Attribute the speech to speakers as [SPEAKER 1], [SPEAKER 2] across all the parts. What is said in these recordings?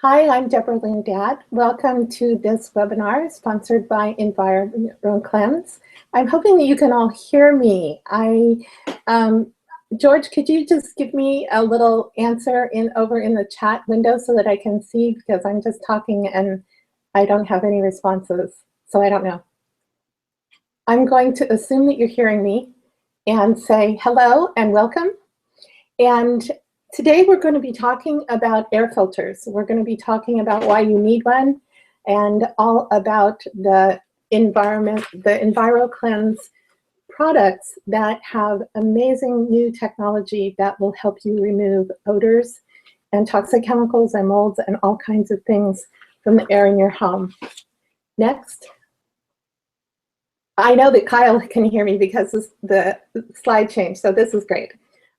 [SPEAKER 1] Hi, I'm Debra Lynn. Welcome to this webinar sponsored by EnviroKlenz. I'm hoping that you can all hear me. George, could you just give me a little answer over in the chat window so that I can see, because I'm just talking and I don't have any responses, so I don't know. I'm going to assume that you're hearing me and say hello and welcome. And today we're going to be talking about air filters. We're going to be talking about why you need one and all about the EnviroKlenz products that have amazing new technology that will help you remove odors and toxic chemicals and molds and all kinds of things from the air in your home. Next. I know that Kyle can hear me because the slide changed, so this is great.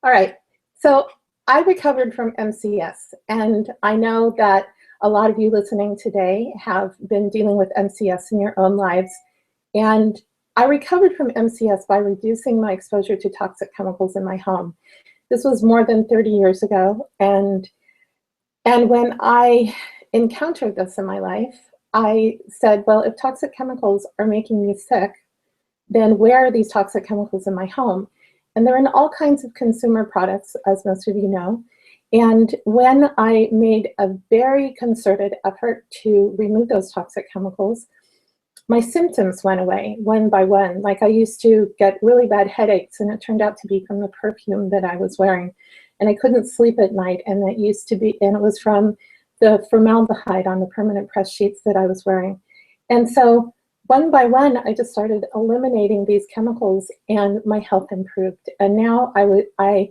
[SPEAKER 1] All right, so I recovered from MCS, and I know that a lot of you listening today have been dealing with MCS in your own lives. And I recovered from MCS by reducing my exposure to toxic chemicals in my home. This was more than 30 years ago, and when I encountered this in my life, I said, well, if toxic chemicals are making me sick, then where are these toxic chemicals in my home? And they're in all kinds of consumer products, as most of you know. And when I made a very concerted effort to remove those toxic chemicals, my symptoms went away one by one. Like I used to get really bad headaches, and it turned out to be from the perfume that I was wearing. And I couldn't sleep at night, and it was from the formaldehyde on the permanent press sheets that I was wearing. And so one by one, I just started eliminating these chemicals, and my health improved. And now I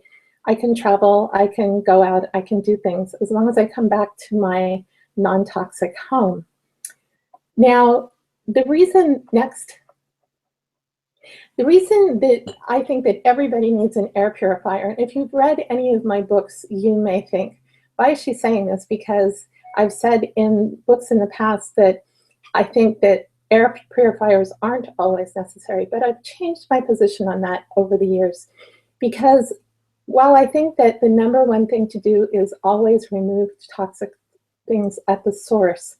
[SPEAKER 1] can travel, I can go out, I can do things as long as I come back to my non-toxic home. Now, the reason that I think that everybody needs an air purifier, and if you've read any of my books, you may think, why is she saying this? Because I've said in books in the past that I think that air purifiers aren't always necessary, but I've changed my position on that over the years, because while I think that the number one thing to do is always remove toxic things at the source,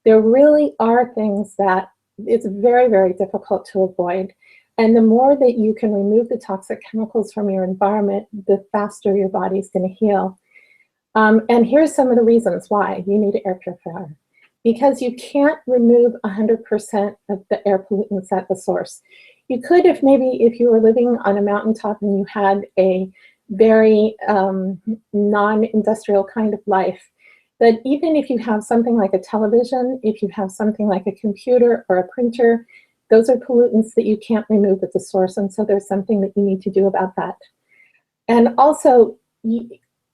[SPEAKER 1] there really are things that it's very, very difficult to avoid. And the more that you can remove the toxic chemicals from your environment, the faster your body's going to heal. And here's some of the reasons why you need an air purifier. Because you can't remove 100% of the air pollutants at the source. You could if you were living on a mountaintop and you had a very non-industrial kind of life. But even if you have something like a television, if you have something like a computer or a printer, those are pollutants that you can't remove at the source, and so there's something that you need to do about that. And also,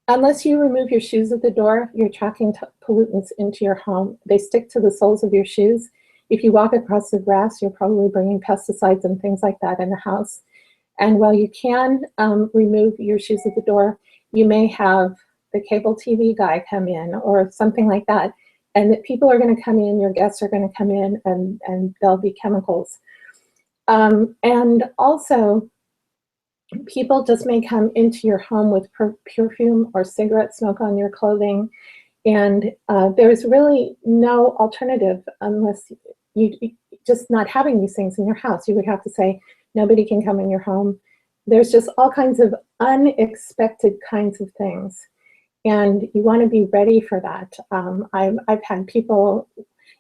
[SPEAKER 1] unless you remove your shoes at the door, you're tracking pollutants into your home. They stick to the soles of your shoes. If you walk across the grass, you're probably bringing pesticides and things like that in the house. And while you can remove your shoes at the door, you may have the cable TV guy come in or something like that. And that people are going to come in, your guests are going to come in, and there'll be chemicals. And also, people just may come into your home with perfume or cigarette smoke on your clothing, and there's really no alternative unless you just not having these things in your house. You would have to say, nobody can come in your home. There's just all kinds of unexpected kinds of things, and you want to be ready for that. I've had people,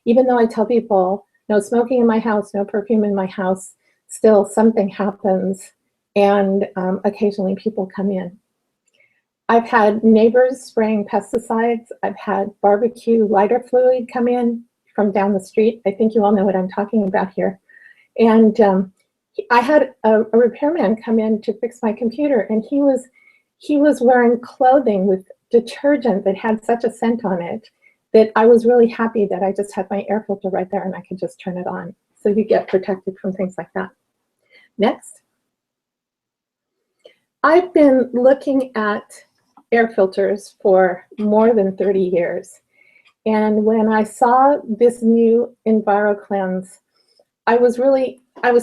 [SPEAKER 1] even though I tell people, no smoking in my house, no perfume in my house, still something happens, and occasionally people come in. I've had neighbors spraying pesticides. I've had barbecue lighter fluid come in from down the street. I think you all know what I'm talking about here. And I had a repairman come in to fix my computer, and he was wearing clothing with detergent that had such a scent on it that I was really happy that I just had my air filter right there and I could just turn it on. So you get protected from things like that. Next. I've been looking at air filters for more than 30 years. And when I saw this new EnviroKlenz, I was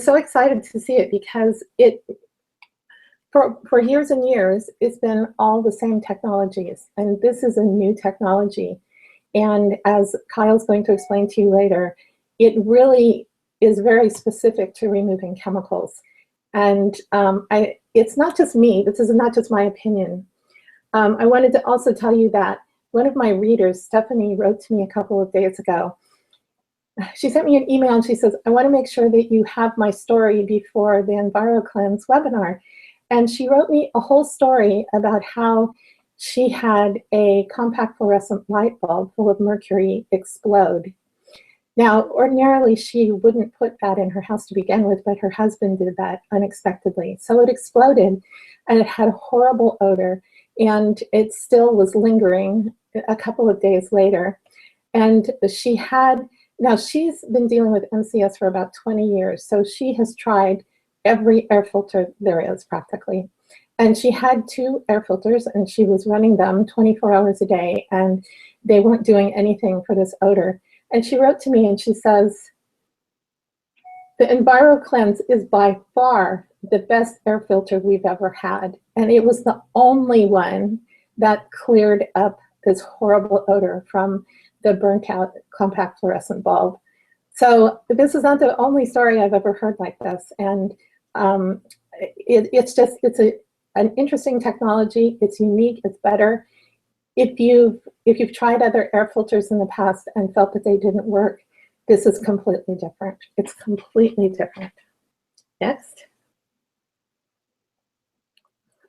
[SPEAKER 1] so excited to see it, because for years and years, it's been all the same technologies. And this is a new technology. And as Kyle's going to explain to you later, it really is very specific to removing chemicals. And it's not just me, this is not just my opinion. I wanted to also tell you that one of my readers, Stephanie, wrote to me a couple of days ago. She sent me an email and she says, I want to make sure that you have my story before the EnviroKlenz webinar. And she wrote me a whole story about how she had a compact fluorescent light bulb full of mercury explode. Now, ordinarily, she wouldn't put that in her house to begin with, but her husband did that unexpectedly. So it exploded, and it had a horrible odor, and it still was lingering a couple of days later. And she had, now she's been dealing with MCS for about 20 years, so she has tried every air filter there is practically. And she had 2 air filters, and she was running them 24 hours a day, and they weren't doing anything for this odor. And she wrote to me and she says, the EnviroKlenz is by far the best air filter we've ever had. And it was the only one that cleared up this horrible odor from the burnt out compact fluorescent bulb. So this is not the only story I've ever heard like this. And it's an interesting technology. It's unique, it's better. If you've tried other air filters in the past and felt that they didn't work, this is completely different. It's completely different. Next.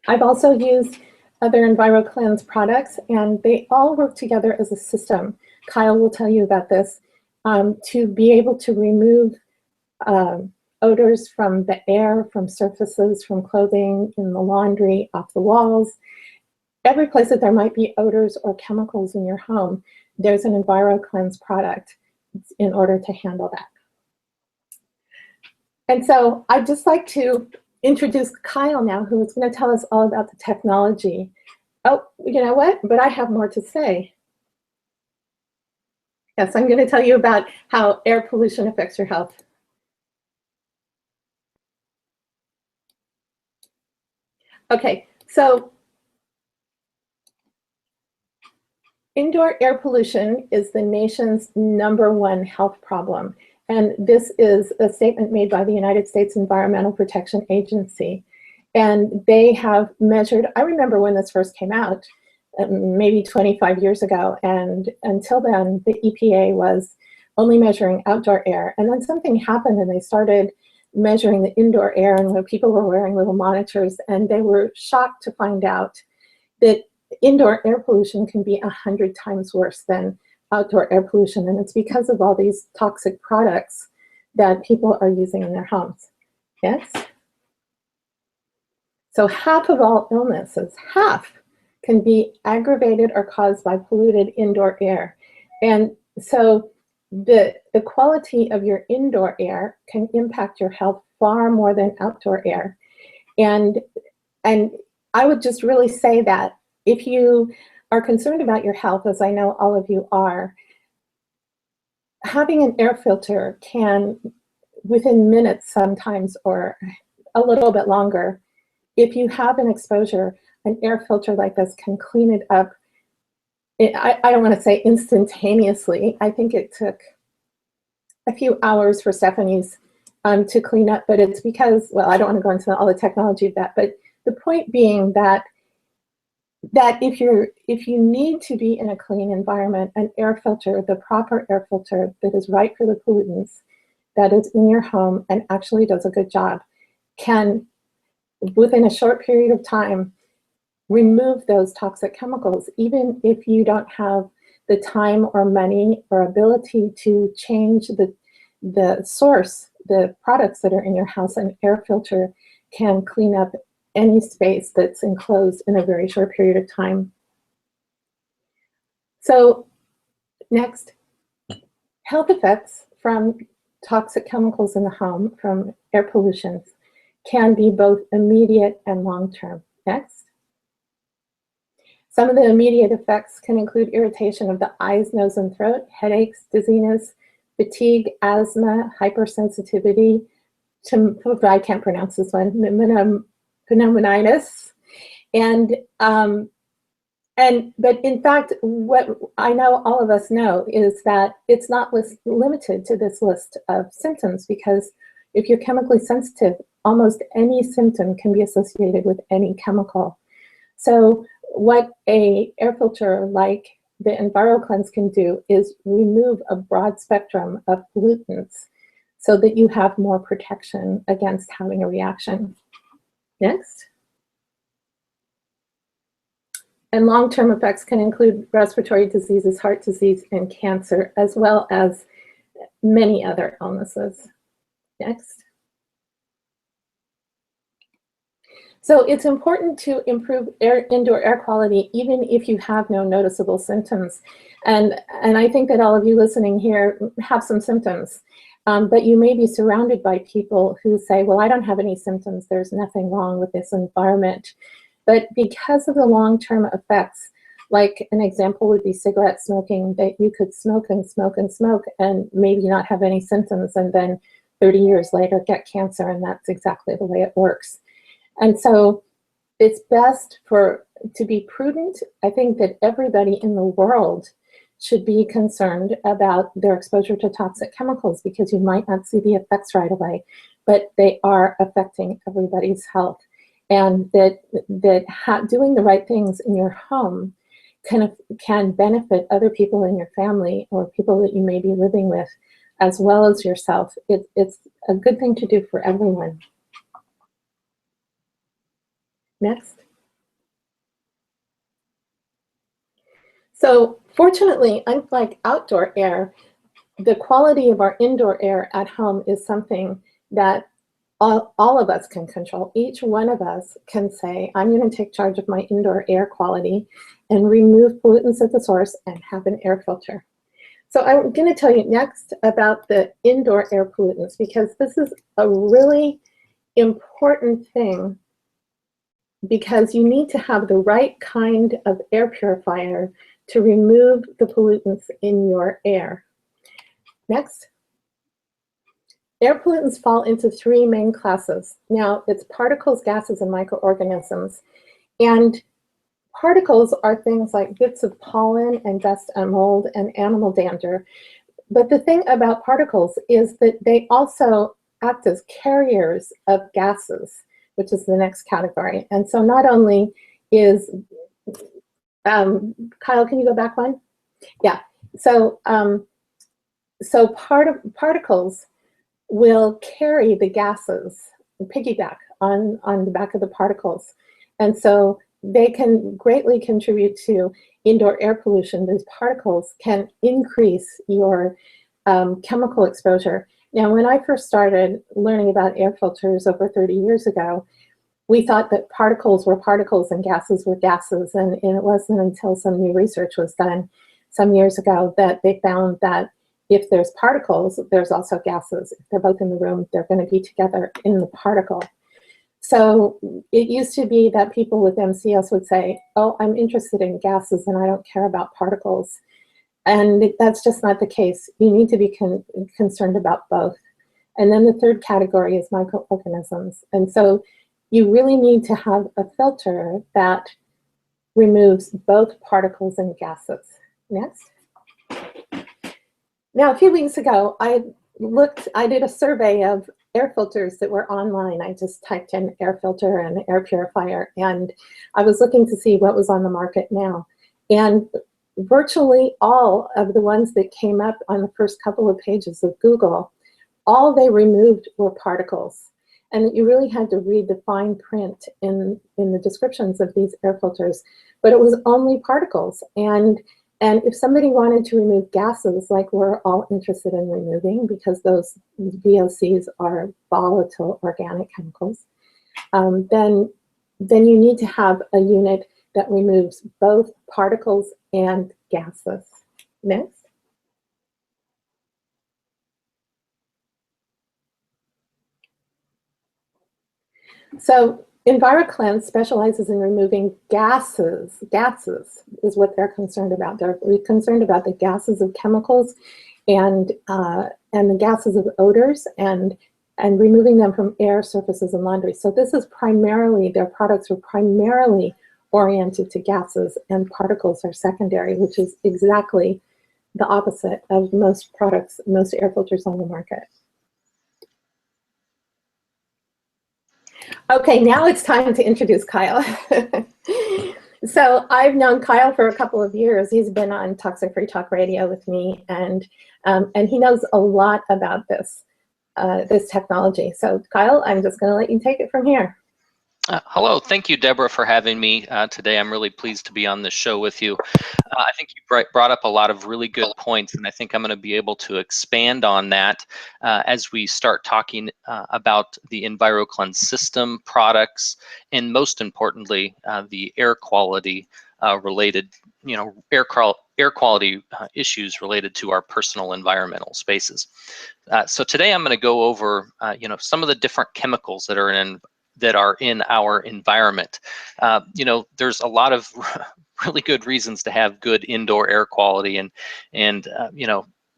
[SPEAKER 1] I've also used other EnviroKlenz products, and they all work together as a system. Kyle will tell you about this, to be able to remove odors from the air, from surfaces, from clothing, in the laundry, off the walls. Every place that there might be odors or chemicals in your home, there's an EnviroKlenz product in order to handle that. And so I'd just like to introduce Kyle now, who is going to tell us all about the technology. Oh, you know what? But I have more to say. Yes, I'm going to tell you about how air pollution affects your health. Okay, so indoor air pollution is the nation's #1 health problem. And this is a statement made by the United States Environmental Protection Agency. And they have measured, I remember when this first came out, maybe 25 years ago. And until then, the EPA was only measuring outdoor air. And then something happened and they started measuring the indoor air, and when people were wearing little monitors, and they were shocked to find out that indoor air pollution can be 100 times worse than outdoor air pollution, and it's because of all these toxic products that people are using in their homes. Yes? So half of all illnesses, half, can be aggravated or caused by polluted indoor air. And so the quality of your indoor air can impact your health far more than outdoor air. And I would just really say that if you are concerned about your health, as I know all of you are, having an air filter can, within minutes sometimes, or a little bit longer, if you have an exposure, an air filter like this can clean it up. I don't want to say instantaneously. I think it took a few hours for Stephanie's to clean up, but it's because, well, I don't want to go into all the technology of that, but the point being that if you need to be in a clean environment, an air filter, the proper air filter that is right for the pollutants, that is in your home and actually does a good job, can, within a short period of time, remove those toxic chemicals, even if you don't have the time or money or ability to change the source, the products that are in your house. An air filter can clean up any space that's enclosed in a very short period of time. So next, health effects from toxic chemicals in the home, from air pollution, can be both immediate and long-term. Next. Some of the immediate effects can include irritation of the eyes, nose, and throat, headaches, dizziness, fatigue, asthma, hypersensitivity, I can't pronounce this one, pneumonitis, and But in fact, what I know all of us know is that it's not limited to this list of symptoms, because if you're chemically sensitive, almost any symptom can be associated with any chemical. So what a air filter like the EnviroKlenz can do is remove a broad spectrum of pollutants so that you have more protection against having a reaction. Next. And long-term effects can include respiratory diseases, heart disease, and cancer, as well as many other illnesses. Next. So it's important to improve indoor air quality even if you have no noticeable symptoms. And I think that all of you listening here have some symptoms, but you may be surrounded by people who say, well, I don't have any symptoms, there's nothing wrong with this environment. But because of the long-term effects, like an example would be cigarette smoking, that you could smoke and smoke and smoke and maybe not have any symptoms, and then 30 years later get cancer, and that's exactly the way it works. And so it's best to be prudent. I think that everybody in the world should be concerned about their exposure to toxic chemicals, because you might not see the effects right away, but they are affecting everybody's health. And that doing the right things in your home can benefit other people in your family or people that you may be living with, as well as yourself. It's a good thing to do for everyone. Next. So fortunately, unlike outdoor air, the quality of our indoor air at home is something that all of us can control. Each one of us can say, I'm going to take charge of my indoor air quality and remove pollutants at the source and have an air filter. So I'm going to tell you next about the indoor air pollutants, because this is a really important thing, because you need to have the right kind of air purifier to remove the pollutants in your air. Next. Air pollutants fall into three main classes. Now, it's particles, gases, and microorganisms. And particles are things like bits of pollen and dust and mold and animal dander. But the thing about particles is that they also act as carriers of gases, which is the next category. And so not only is, Kyle, can you go back one? Yeah, so particles will carry the gases, piggyback on the back of the particles. And so they can greatly contribute to indoor air pollution. These particles can increase your chemical exposure. Now, when I first started learning about air filters over 30 years ago, we thought that particles were particles and gases were gases. And it wasn't until some new research was done some years ago that they found that if there's particles, there's also gases. If they're both in the room, they're going to be together in the particle. So it used to be that people with MCS would say, oh, I'm interested in gases and I don't care about particles. And that's just not the case. You need to be concerned about both. And then the third category is microorganisms. And so you really need to have a filter that removes both particles and gases. Next. Now, a few weeks ago, I did a survey of air filters that were online. I just typed in air filter and air purifier, and I was looking to see what was on the market now. And virtually all of the ones that came up on the first couple of pages of Google, all they removed were particles. And you really had to read the fine print in the descriptions of these air filters, but it was only particles. And if somebody wanted to remove gases, like we're all interested in removing, because those VOCs are volatile organic chemicals, then you need to have a unit that removes both particles and gases. Next. So EnviroKlenz specializes in removing gases. Gases is what they're concerned about. They're concerned about the gases of chemicals and the gases of odors and removing them from air, surfaces, and laundry. So this is primarily, their products are primarily oriented to gases, and particles are secondary, which is exactly the opposite of most products, most air filters on the market. Okay, now it's time to introduce Kyle. So I've known Kyle for a couple of years. He's been on Toxic Free Talk Radio with me, and he knows a lot about this technology. So Kyle, I'm just going to let you take it from here.
[SPEAKER 2] Hello, thank you, Deborah, for having me today. I'm really pleased to be on this show with you. I think you brought up a lot of really good points, and I think I'm going to be able to expand on that as we start talking about the EnviroKlenz system, products, and most importantly, the air quality related, air quality issues related to our personal environmental spaces. So today I'm going to go over, some of the different chemicals that are in our environment. There's a lot of really good reasons to have good indoor air quality, and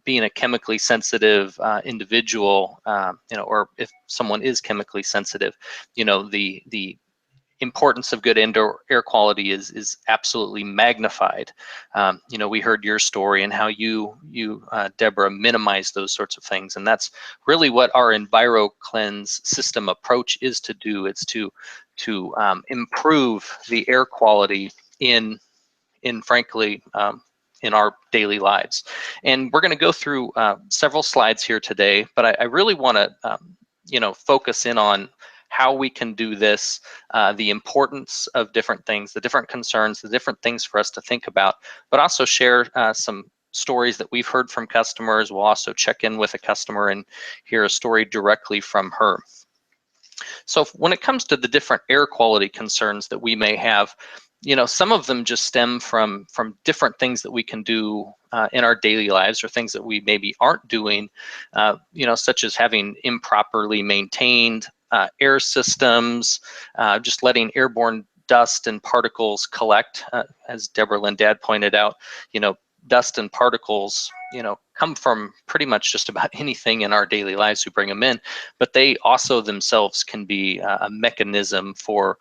[SPEAKER 2] being a chemically sensitive individual, or if someone is chemically sensitive, the importance of good indoor air quality is absolutely magnified. We heard your story and how you Deborah, minimize those sorts of things, and that's really what our EnviroKlenz system approach is to do. It's to improve the air quality in frankly in our daily lives. And we're going to go through several slides here today, but I really want to focus in on how we can do this, the importance of different things, the different concerns, the different things for us to think about, but also share some stories that we've heard from customers. We'll also check in with a customer and hear a story directly from her. So when it comes to the different air quality concerns that we may have, some of them just stem from different things that we can do in our daily lives, or things that we maybe aren't doing, such as having improperly maintained air systems, just letting airborne dust and particles collect. As Debra Lynn pointed out, dust and particles, come from pretty much just about anything in our daily lives. We bring them in, but they also themselves can be a mechanism for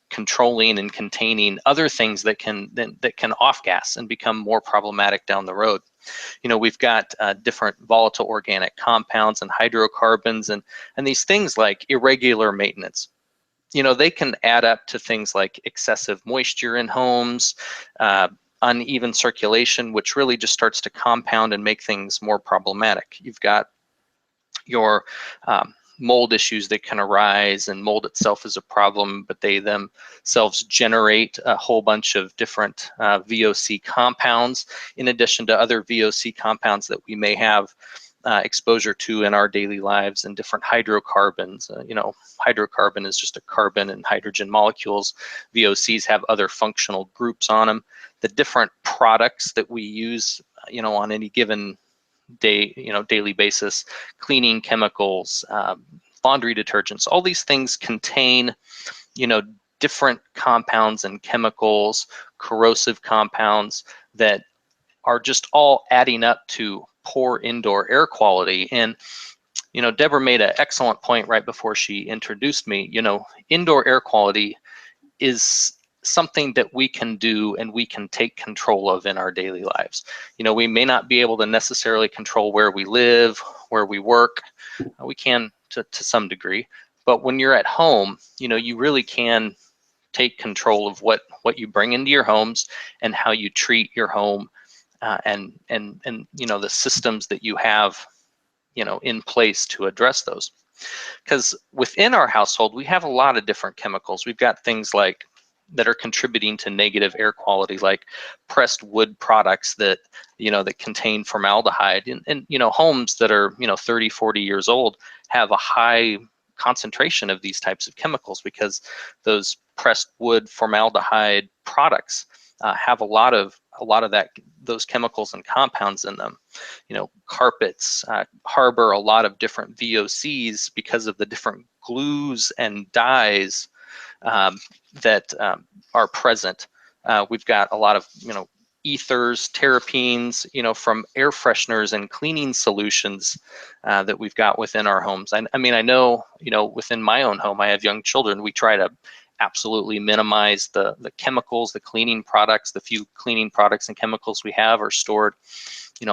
[SPEAKER 2] controlling and containing other things that can off gas and become more problematic down the road. We've got different volatile organic compounds and hydrocarbons, and these things like irregular maintenance. They can add up to things like excessive moisture in homes, uneven circulation, which really just starts to compound and make things more problematic. You've got your mold issues that can arise, and mold itself is a problem, but they themselves generate a whole bunch of different VOC compounds, in addition to other VOC compounds that we may have exposure to in our daily lives, and different hydrocarbons. Hydrocarbon is just a carbon and hydrogen molecules. VOCs have other functional groups on them. The different products that we use, on any given day, daily basis, cleaning chemicals, laundry detergents, all these things contain, different compounds and chemicals, corrosive compounds that are just all adding up to poor indoor air quality. And, Deborah made an excellent point right before she introduced me. Indoor air quality is something that we can do and we can take control of in our daily lives. We may not be able to necessarily control where we live, where we work. We can to some degree, but when you're at home, you really can take control of what you bring into your homes and how you treat your home, and the systems that you have in place to address those. Because within our household, we have a lot of different chemicals. We've got things that are contributing to negative air quality, like pressed wood products that that contain formaldehyde, and homes that are 30, 40 years old have a high concentration of these types of chemicals, because those pressed wood formaldehyde products have a lot of those chemicals and compounds in them. Carpets harbor a lot of different VOCs because of the different glues and dyes that are present. We've got a lot of ethers, terpenes, from air fresheners and cleaning solutions that we've got within our homes. I mean, I know, within my own home, I have young children. We try to absolutely minimize the chemicals, the cleaning products. The few cleaning products and chemicals we have are stored,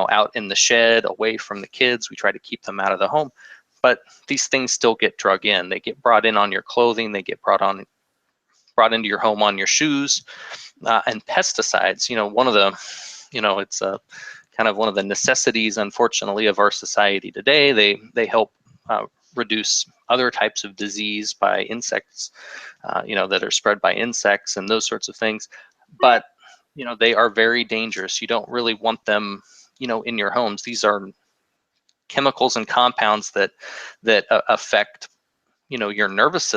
[SPEAKER 2] out in the shed, away from the kids. We try to keep them out of the home, but these things still get drug in. They get brought in on your clothing. They get brought into your home on your shoes. And pesticides, one of the, it's a kind of one of the necessities, unfortunately, of our society today. They help reduce other types of disease by insects, that are spread by insects and those sorts of things. But, they are very dangerous. You don't really want them, in your homes. These are chemicals and compounds that affect, your nervous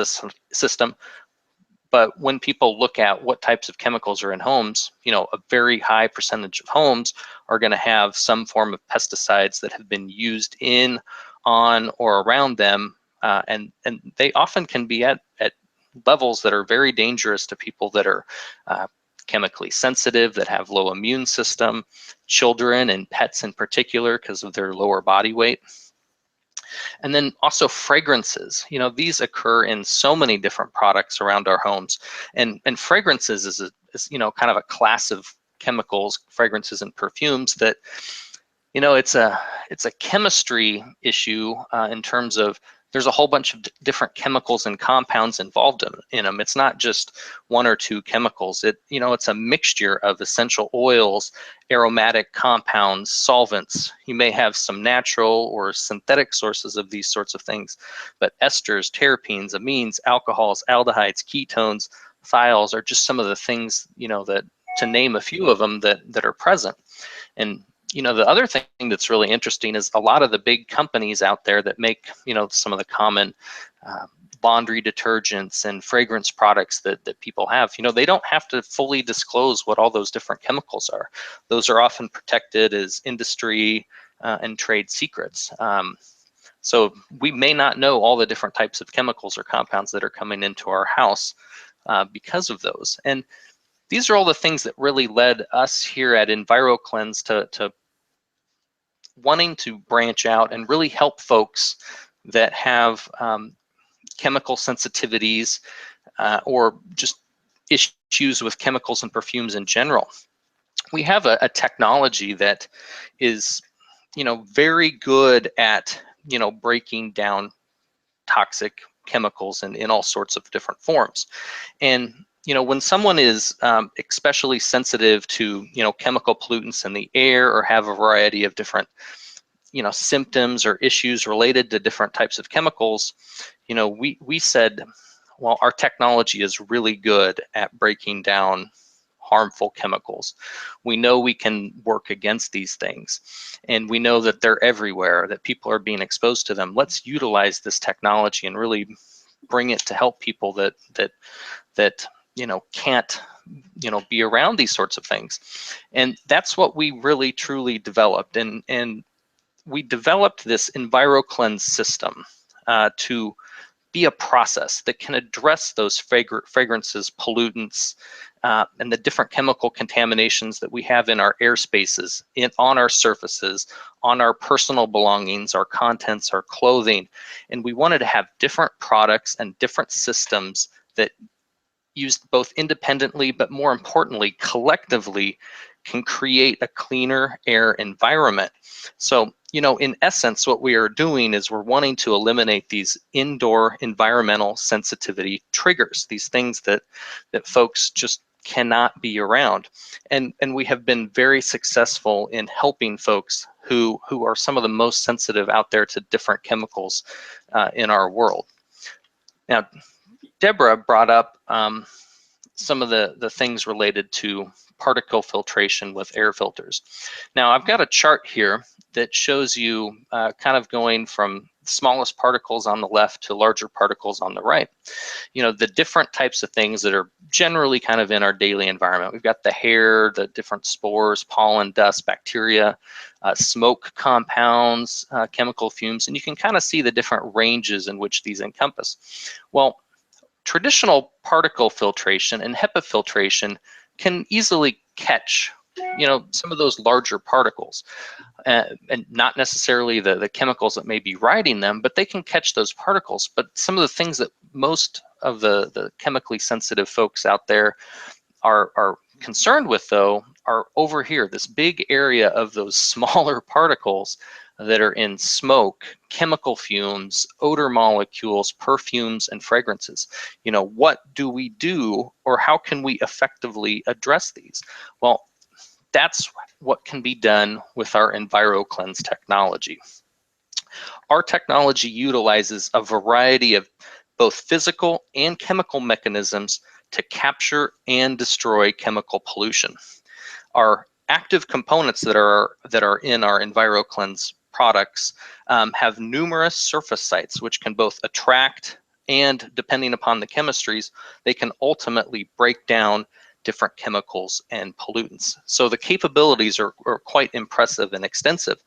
[SPEAKER 2] system. But when people look at what types of chemicals are in homes, a very high percentage of homes are going to have some form of pesticides that have been used in, on, or around them. And they often can be at levels that are very dangerous to people that are chemically sensitive, that have low immune system, children and pets in particular because of their lower body weight. And then also fragrances. These occur in so many different products around our homes. And fragrances is kind of a class of chemicals, fragrances and perfumes that, it's a chemistry issue in terms of there's a whole bunch of different chemicals and compounds involved in them. It's not just one or two chemicals. It's a mixture of essential oils, aromatic compounds, solvents. You may have some natural or synthetic sources of these sorts of things, but esters, terpenes, amines, alcohols, aldehydes, ketones, thiols are just some of the things, that, to name a few of them, that are present. And the other thing that's really interesting is a lot of the big companies out there that make, some of the common laundry detergents and fragrance products that people have, they don't have to fully disclose what all those different chemicals are. Those are often protected as industry and trade secrets. So we may not know all the different types of chemicals or compounds that are coming into our house because of those. And these are all the things that really led us here at EnviroKlenz to wanting to branch out and really help folks that have chemical sensitivities or just issues with chemicals and perfumes in general. We have a technology that is, very good at, breaking down toxic chemicals in all sorts of different forms. And when someone is especially sensitive to chemical pollutants in the air, or have a variety of different symptoms or issues related to different types of chemicals, we said, well, our technology is really good at breaking down harmful chemicals. We know we can work against these things, and we know that they're everywhere, that people are being exposed to them. Let's utilize this technology and really bring it to help people that can't be around these sorts of things. And that's what we really truly developed. And we developed this EnviroKlenz system to be a process that can address those fragrances, pollutants, and the different chemical contaminations that we have in our air spaces, on our surfaces, on our personal belongings, our contents, our clothing. And we wanted to have different products and different systems that used both independently, but more importantly, collectively, can create a cleaner air environment. So, in essence, what we are doing is we're wanting to eliminate these indoor environmental sensitivity triggers, these things that folks just cannot be around. And we have been very successful in helping folks who are some of the most sensitive out there to different chemicals in our world. Now, Debra brought up some of the things related to particle filtration with air filters. Now, I've got a chart here that shows you kind of going from smallest particles on the left to larger particles on the right. The different types of things that are generally kind of in our daily environment. We've got the hair, the different spores, pollen, dust, bacteria, smoke compounds, chemical fumes, and you can kind of see the different ranges in which these encompass. Well, traditional particle filtration and HEPA filtration can easily catch, some of those larger particles, and not necessarily the chemicals that may be riding them, but they can catch those particles. But some of the things that most of the chemically sensitive folks out there are concerned with, though, are over here, this big area of those smaller particles that are in smoke, chemical fumes, odor molecules, perfumes, and fragrances. You know, what do we do, or how can we effectively address these? Well, that's what can be done with our EnviroKlenz technology. Our technology utilizes a variety of both physical and chemical mechanisms to capture and destroy chemical pollution. Our active components that are in our EnviroKlenz products have numerous surface sites which can both attract and, depending upon the chemistries, they can ultimately break down different chemicals and pollutants. So the capabilities are quite impressive and extensive.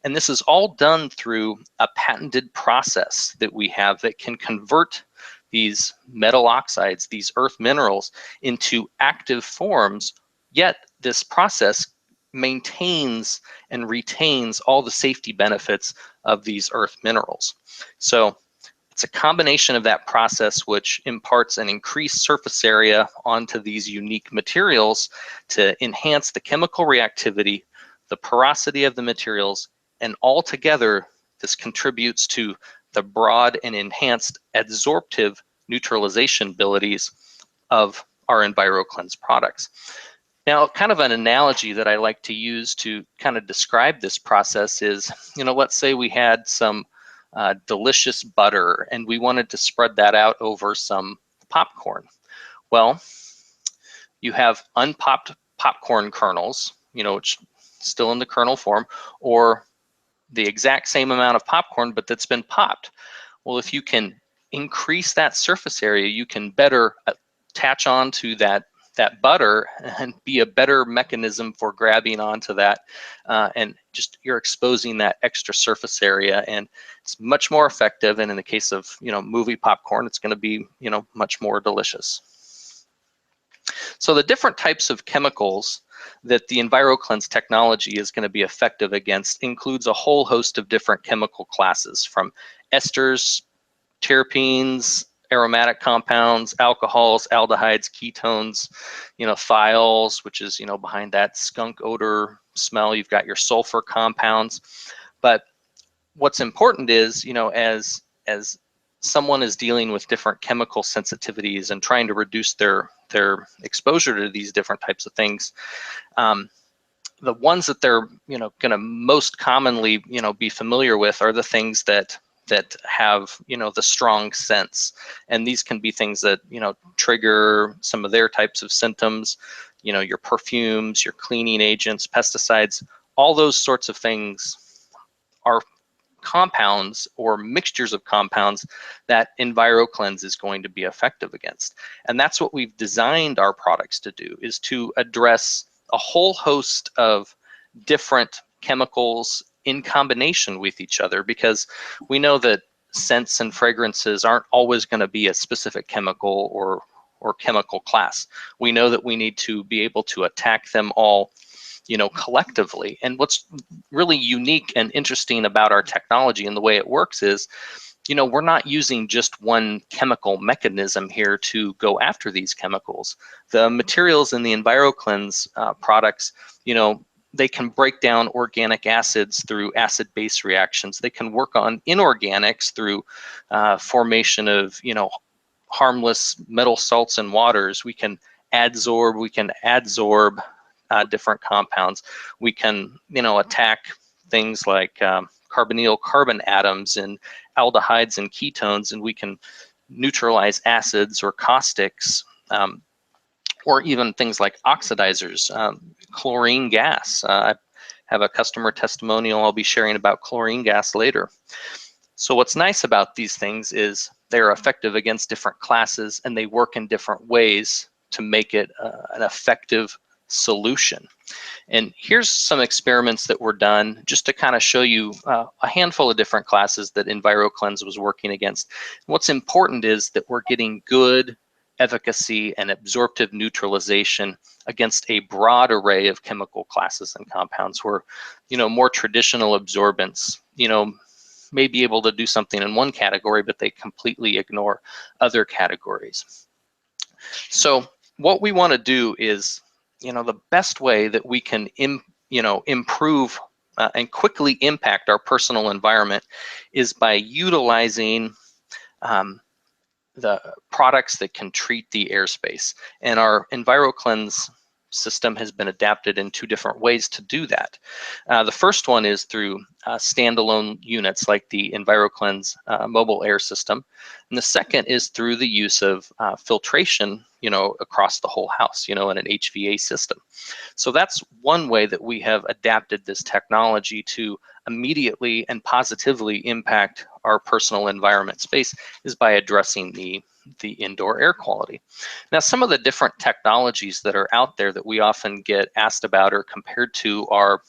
[SPEAKER 2] And this is all done through a patented process that we have that can convert these metal oxides, these earth minerals, into active forms, yet this process maintains and retains all the safety benefits of these earth minerals. So it's a combination of that process which imparts an increased surface area onto these unique materials to enhance the chemical reactivity, the porosity of the materials, and altogether this contributes to the broad and enhanced adsorptive neutralization abilities of our EnviroKlenz products. Now, kind of an analogy that I like to use to kind of describe this process is, you know, let's say we had some delicious butter and we wanted to spread that out over some popcorn. Well, you have unpopped popcorn kernels, you know, which still in the kernel form, or the exact same amount of popcorn, but that's been popped. Well, if you can increase that surface area, you can better attach on to that butter and be a better mechanism for grabbing onto that, and just you're exposing that extra surface area, and it's much more effective. And in the case of, you know, movie popcorn, it's going to be, you know, much more delicious. So the different types of chemicals that the EnviroKlenz technology is going to be effective against includes a whole host of different chemical classes, from esters, terpenes, aromatic compounds, alcohols, aldehydes, ketones, you know, thiols, which is, you know, behind that skunk odor smell. You've got your sulfur compounds. But what's important is, you know, as someone is dealing with different chemical sensitivities and trying to reduce their exposure to these different types of things, the ones that they're, you know, going to most commonly, you know, be familiar with are the things that have, you know, the strong scents. And these can be things that, you know, trigger some of their types of symptoms, you know, your perfumes, your cleaning agents, pesticides, all those sorts of things are compounds or mixtures of compounds that EnviroKlenz is going to be effective against. And that's what we've designed our products to do, is to address a whole host of different chemicals in combination with each other, because we know that scents and fragrances aren't always going to be a specific chemical or chemical class. We know that we need to be able to attack them all, you know, collectively. And what's really unique and interesting about our technology and the way it works is, you know, we're not using just one chemical mechanism here to go after these chemicals. The materials in the EnviroKlenz products, you know, they can break down organic acids through acid-base reactions. They can work on inorganics through formation of, you know, harmless metal salts and waters. We can adsorb different compounds. We can, you know, attack things like carbonyl carbon atoms and aldehydes and ketones, and we can neutralize acids or caustics, or even things like oxidizers, chlorine gas. I have a customer testimonial I'll be sharing about chlorine gas later. So what's nice about these things is they're effective against different classes, and they work in different ways to make it an effective solution. And here's some experiments that were done just to kind of show you a handful of different classes that EnviroKlenz was working against. What's important is that we're getting good efficacy and absorptive neutralization against a broad array of chemical classes and compounds, where, you know, more traditional absorbents, you know, may be able to do something in one category, but they completely ignore other categories. So what we want to do is, the best way that we can improve and quickly impact our personal environment is by utilizing the products that can treat the airspace. And our EnviroKlenz system has been adapted in 2 different ways to do that. The first one is through standalone units like the EnviroKlenz mobile air system. And the second is through the use of filtration, across the whole house, in an HVA system. So that's one way that we have adapted this technology to immediately and positively impact our personal environment space, is by addressing the indoor air quality. Now, some of the different technologies that are out there that we often get asked about or compared to are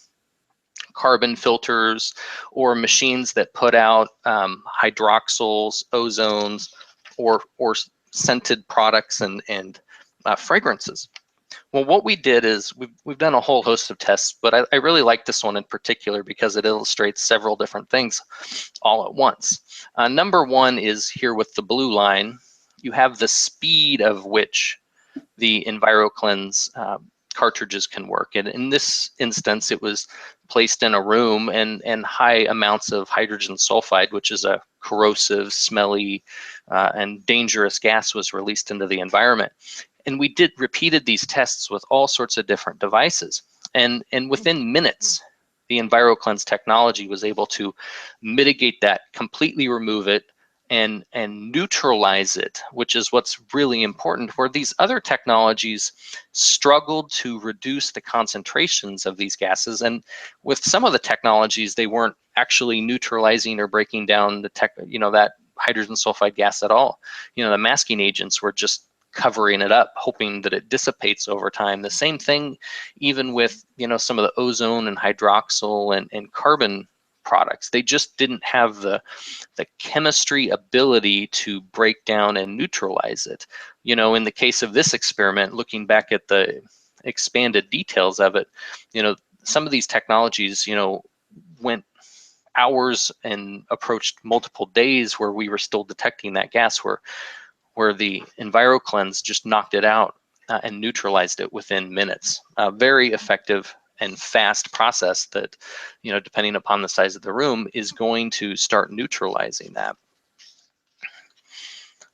[SPEAKER 2] carbon filters or machines that put out hydroxyls, ozones, or scented products and fragrances. Well, what we did is we've done a whole host of tests, but I really like this one in particular because it illustrates several different things all at once. Number one is here with the blue line. You have the speed of which the EnviroKlenz cartridges can work. And in this instance, it was placed in a room, and high amounts of hydrogen sulfide, which is a corrosive, smelly, and dangerous gas, was released into the environment. And we repeated these tests with all sorts of different devices. And within minutes, the EnviroKlenz technology was able to mitigate that, completely remove it, and neutralize it, which is what's really important, where these other technologies struggled to reduce the concentrations of these gases. And with some of the technologies, they weren't actually neutralizing or breaking down that hydrogen sulfide gas at all. The masking agents were just covering it up, hoping that it dissipates over time. The same thing even with some of the ozone and hydroxyl and carbon products. They just didn't have the chemistry ability to break down and neutralize it. In the case of this experiment, looking back at the expanded details of it, some of these technologies went hours and approached multiple days where we were still detecting that gas, where the EnviroKlenz just knocked it out and neutralized it within minutes. A very effective and fast process that, depending upon the size of the room, is going to start neutralizing that.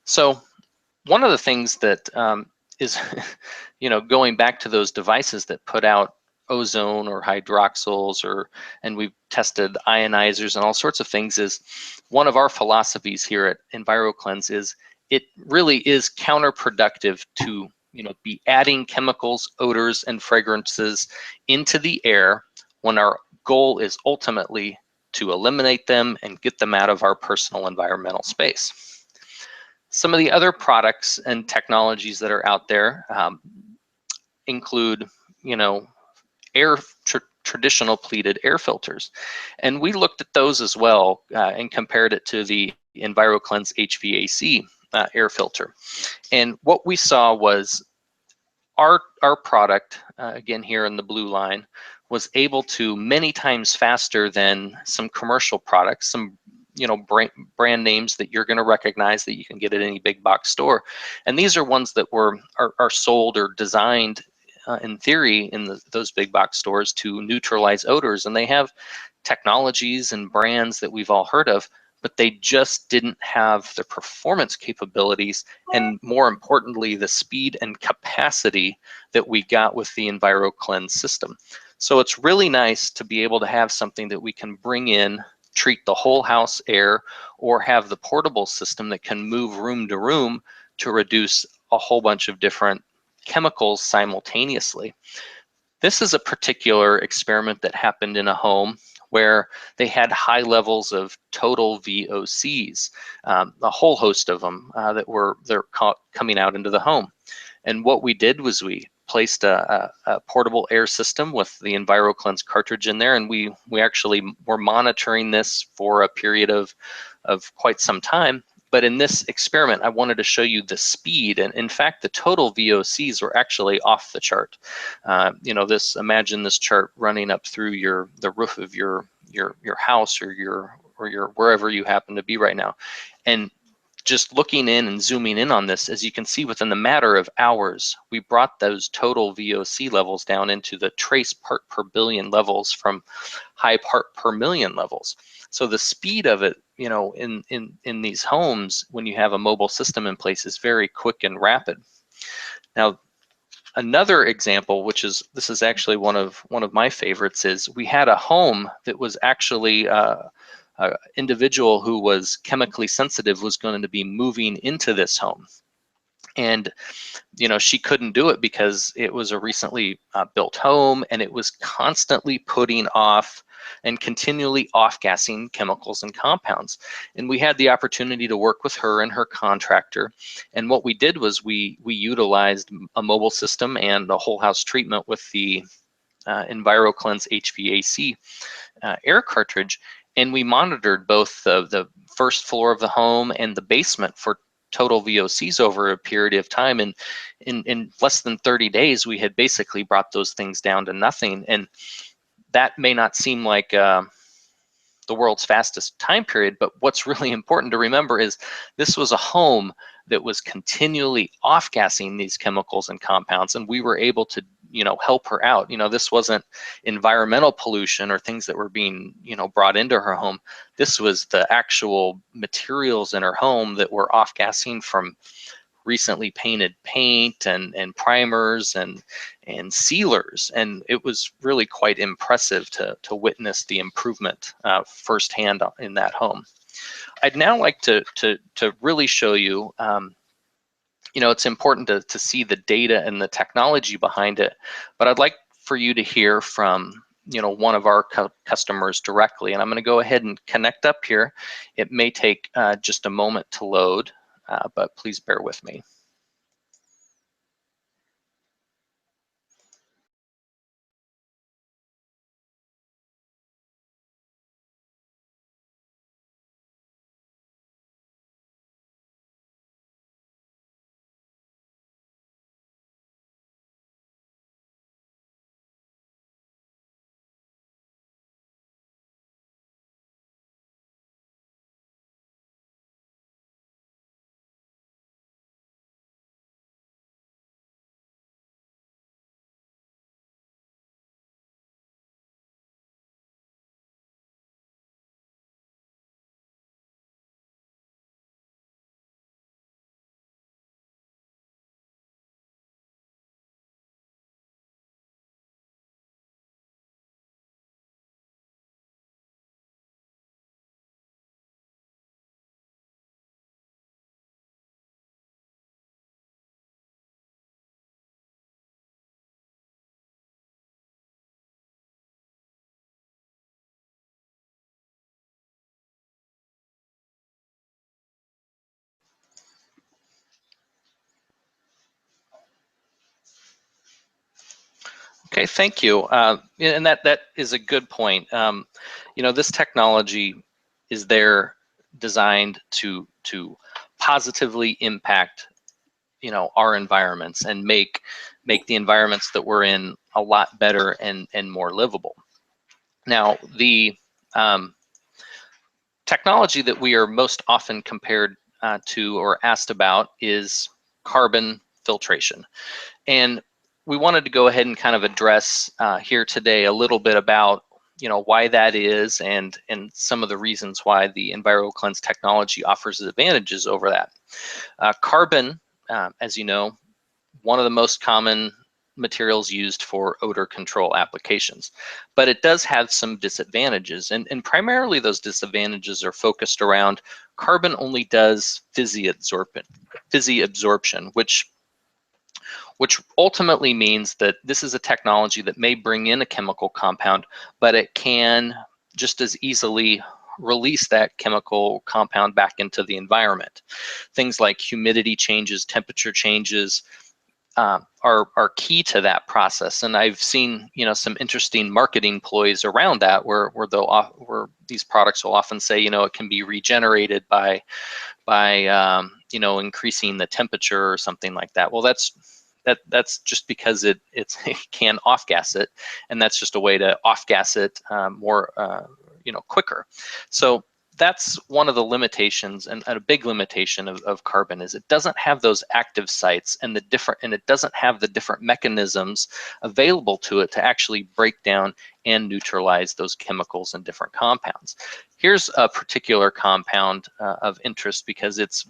[SPEAKER 2] So one of the things that is, going back to those devices that put out ozone or hydroxyls, and we've tested ionizers and all sorts of things, is one of our philosophies here at EnviroKlenz is it really is counterproductive to be adding chemicals, odors, and fragrances into the air when our goal is ultimately to eliminate them and get them out of our personal environmental space. Some of the other products and technologies that are out there include, traditional pleated air filters. And we looked at those as well and compared it to the EnviroKlenz HVAC air filter. And what we saw was our product, again here in the blue line, was able to many times faster than some commercial products, some brand names that you're going to recognize that you can get at any big box store. And these are ones that are sold or designed in theory in those big box stores to neutralize odors. And they have technologies and brands that we've all heard of, but they just didn't have the performance capabilities and, more importantly, the speed and capacity that we got with the EnviroKlenz system. So it's really nice to be able to have something that we can bring in, treat the whole house air, or have the portable system that can move room to room to reduce a whole bunch of different chemicals simultaneously. This is a particular experiment that happened in a home where they had high levels of total VOCs, a whole host of them they're coming out into the home. And what we did was we placed a portable air system with the EnviroKlenz cartridge in there, and we actually were monitoring this for a period of quite some time. But in this experiment, I wanted to show you the speed, and in fact, the total VOCs were actually off the chart. Imagine this chart running up through the roof of your house or or wherever you happen to be right now. And just looking in and zooming in on this, as you can see, within the matter of hours, we brought those total VOC levels down into the trace part per billion levels from high part per million levels. So the speed of it, you know, in these homes, when you have a mobile system in place, is very quick and rapid. Now, another example, this is actually one of my favorites, is we had a home that was actually an individual who was chemically sensitive was going to be moving into this home. And, you know, she couldn't do it because it was a recently built home, and it was constantly putting off and continually off-gassing chemicals and compounds. And we had the opportunity to work with her and her contractor. And what we did was we utilized a mobile system and a whole house treatment with the EnviroKlenz HVAC air cartridge. And we monitored both the first floor of the home and the basement for total VOCs over a period of time. And in less than 30 days, we had basically brought those things down to nothing. And that may not seem like the world's fastest time period, but what's really important to remember is this was a home that was continually off-gassing these chemicals and compounds, and we were able to, you know, help her out. You know, this wasn't environmental pollution or things that were being, you know, brought into her home. This was the actual materials in her home that were off-gassing from recently painted paint and primers and sealers. And it was really quite impressive to witness the improvement firsthand in that home. I'd now like to really show you, you know, it's important to see the data and the technology behind it, but I'd like for you to hear from, you know, one of our customers directly. And I'm going to go ahead and connect up here. It may take just a moment to load, but please bear with me. Okay, thank you. And that is a good point. You know, this technology is there designed to positively impact, you know, our environments and make the environments that we're in a lot better and more livable. Now, the technology that we are most often compared to or asked about is carbon filtration. And we wanted to go ahead and kind of address here today a little bit about, you know, why that is and some of the reasons why the EnviroKlenz technology offers advantages over that. Carbon, as you know, one of the most common materials used for odor control applications, but it does have some disadvantages, and primarily those disadvantages are focused around carbon only does physiabsorption, which ultimately means that this is a technology that may bring in a chemical compound, but it can just as easily release that chemical compound back into the environment. Things like humidity changes, temperature changes are key to that process. And I've seen, you know, some interesting marketing ploys around that where these products will often say, you know, it can be regenerated by you know, increasing the temperature or something like that. Well, that's just because it can off-gas it, and that's just a way to off-gas it more, you know, quicker. So that's one of the limitations, and a big limitation of carbon is it doesn't have those active sites and it doesn't have the different mechanisms available to it to actually break down and neutralize those chemicals and different compounds. Here's a particular compound of interest because it's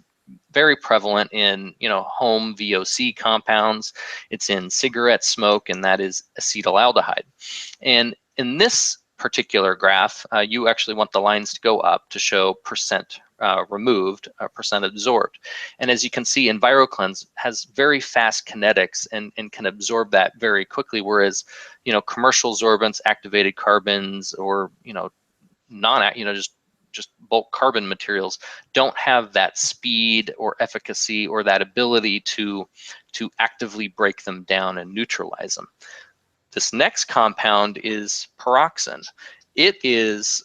[SPEAKER 2] very prevalent in home VOC compounds. It's in cigarette smoke, and that is acetaldehyde. And in this particular graph, you actually want the lines to go up to show percent removed, percent absorbed. And as you can see, EnviroKlenz has very fast kinetics and can absorb that very quickly, whereas commercial sorbents, activated carbons, or just bulk carbon materials don't have that speed or efficacy or that ability to actively break them down and neutralize them. This next compound is pyroxene. It is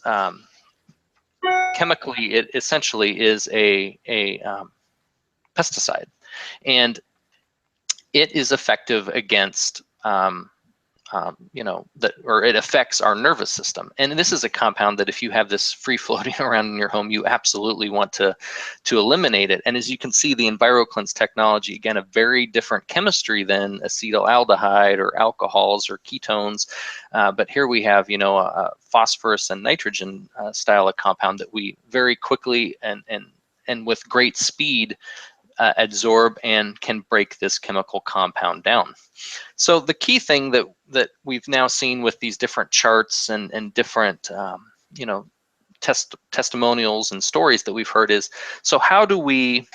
[SPEAKER 2] chemically, it essentially is a pesticide, and it is effective against or it affects our nervous system. And this is a compound that if you have this free floating around in your home, you absolutely want to eliminate it. And as you can see, the EnviroKlenz technology, again, a very different chemistry than acetaldehyde or alcohols or ketones. But here we have, a phosphorus and nitrogen style of compound that we very quickly and with great speed absorb and can break this chemical compound down. So the key thing that we've now seen with these different charts and different testimonials and stories that we've heard is, so how do we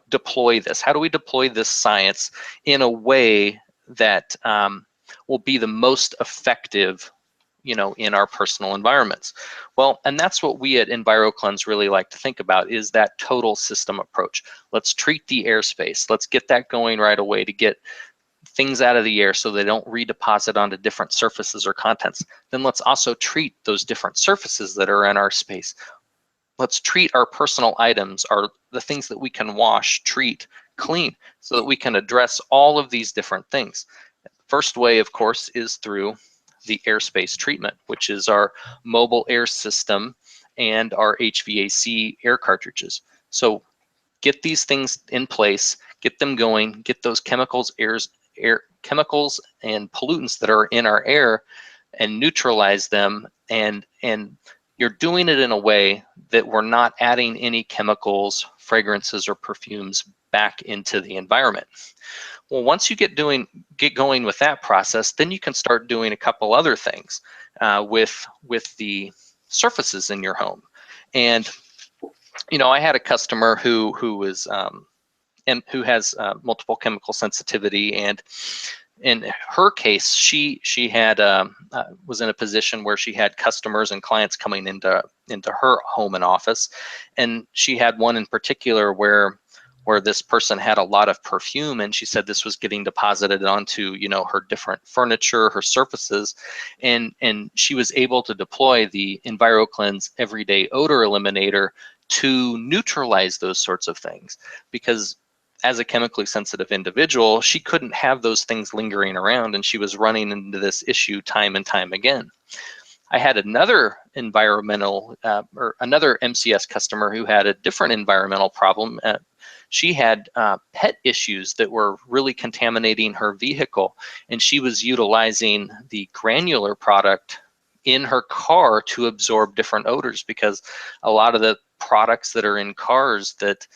[SPEAKER 2] deploy this? How do we deploy this science in a way that will be the most effective in our personal environments? Well, and that's what we at EnviroKlenz really like to think about, is that total system approach. Let's treat the airspace. Let's get that going right away to get things out of the air so they don't redeposit onto different surfaces or contents. Then let's also treat those different surfaces that are in our space. Let's treat our personal items, the things that we can wash, treat, clean, so that we can address all of these different things. First way, of course, is through the airspace treatment, which is our mobile air system and our HVAC air cartridges. So get these things in place, get them going, get those chemicals, chemicals and pollutants that are in our air, and neutralize them. And you're doing it in a way that we're not adding any chemicals, fragrances, or perfumes back into the environment. Well, once you get going with that process, then you can start doing a couple other things with the surfaces in your home. And I had a customer who was and who has multiple chemical sensitivity, and in her case, she had was in a position where she had customers and clients coming into her home and office, and she had one in particular where this person had a lot of perfume, and she said this was getting deposited onto her different furniture, her surfaces, and she was able to deploy the EnviroKlenz Everyday Odor Eliminator to neutralize those sorts of things, because as a chemically sensitive individual, she couldn't have those things lingering around, and she was running into this issue time and time again. I had another another MCS customer who had a different environmental problem. She had pet issues that were really contaminating her vehicle, and she was utilizing the granular product in her car to absorb different odors, because a lot of the products that are in cars that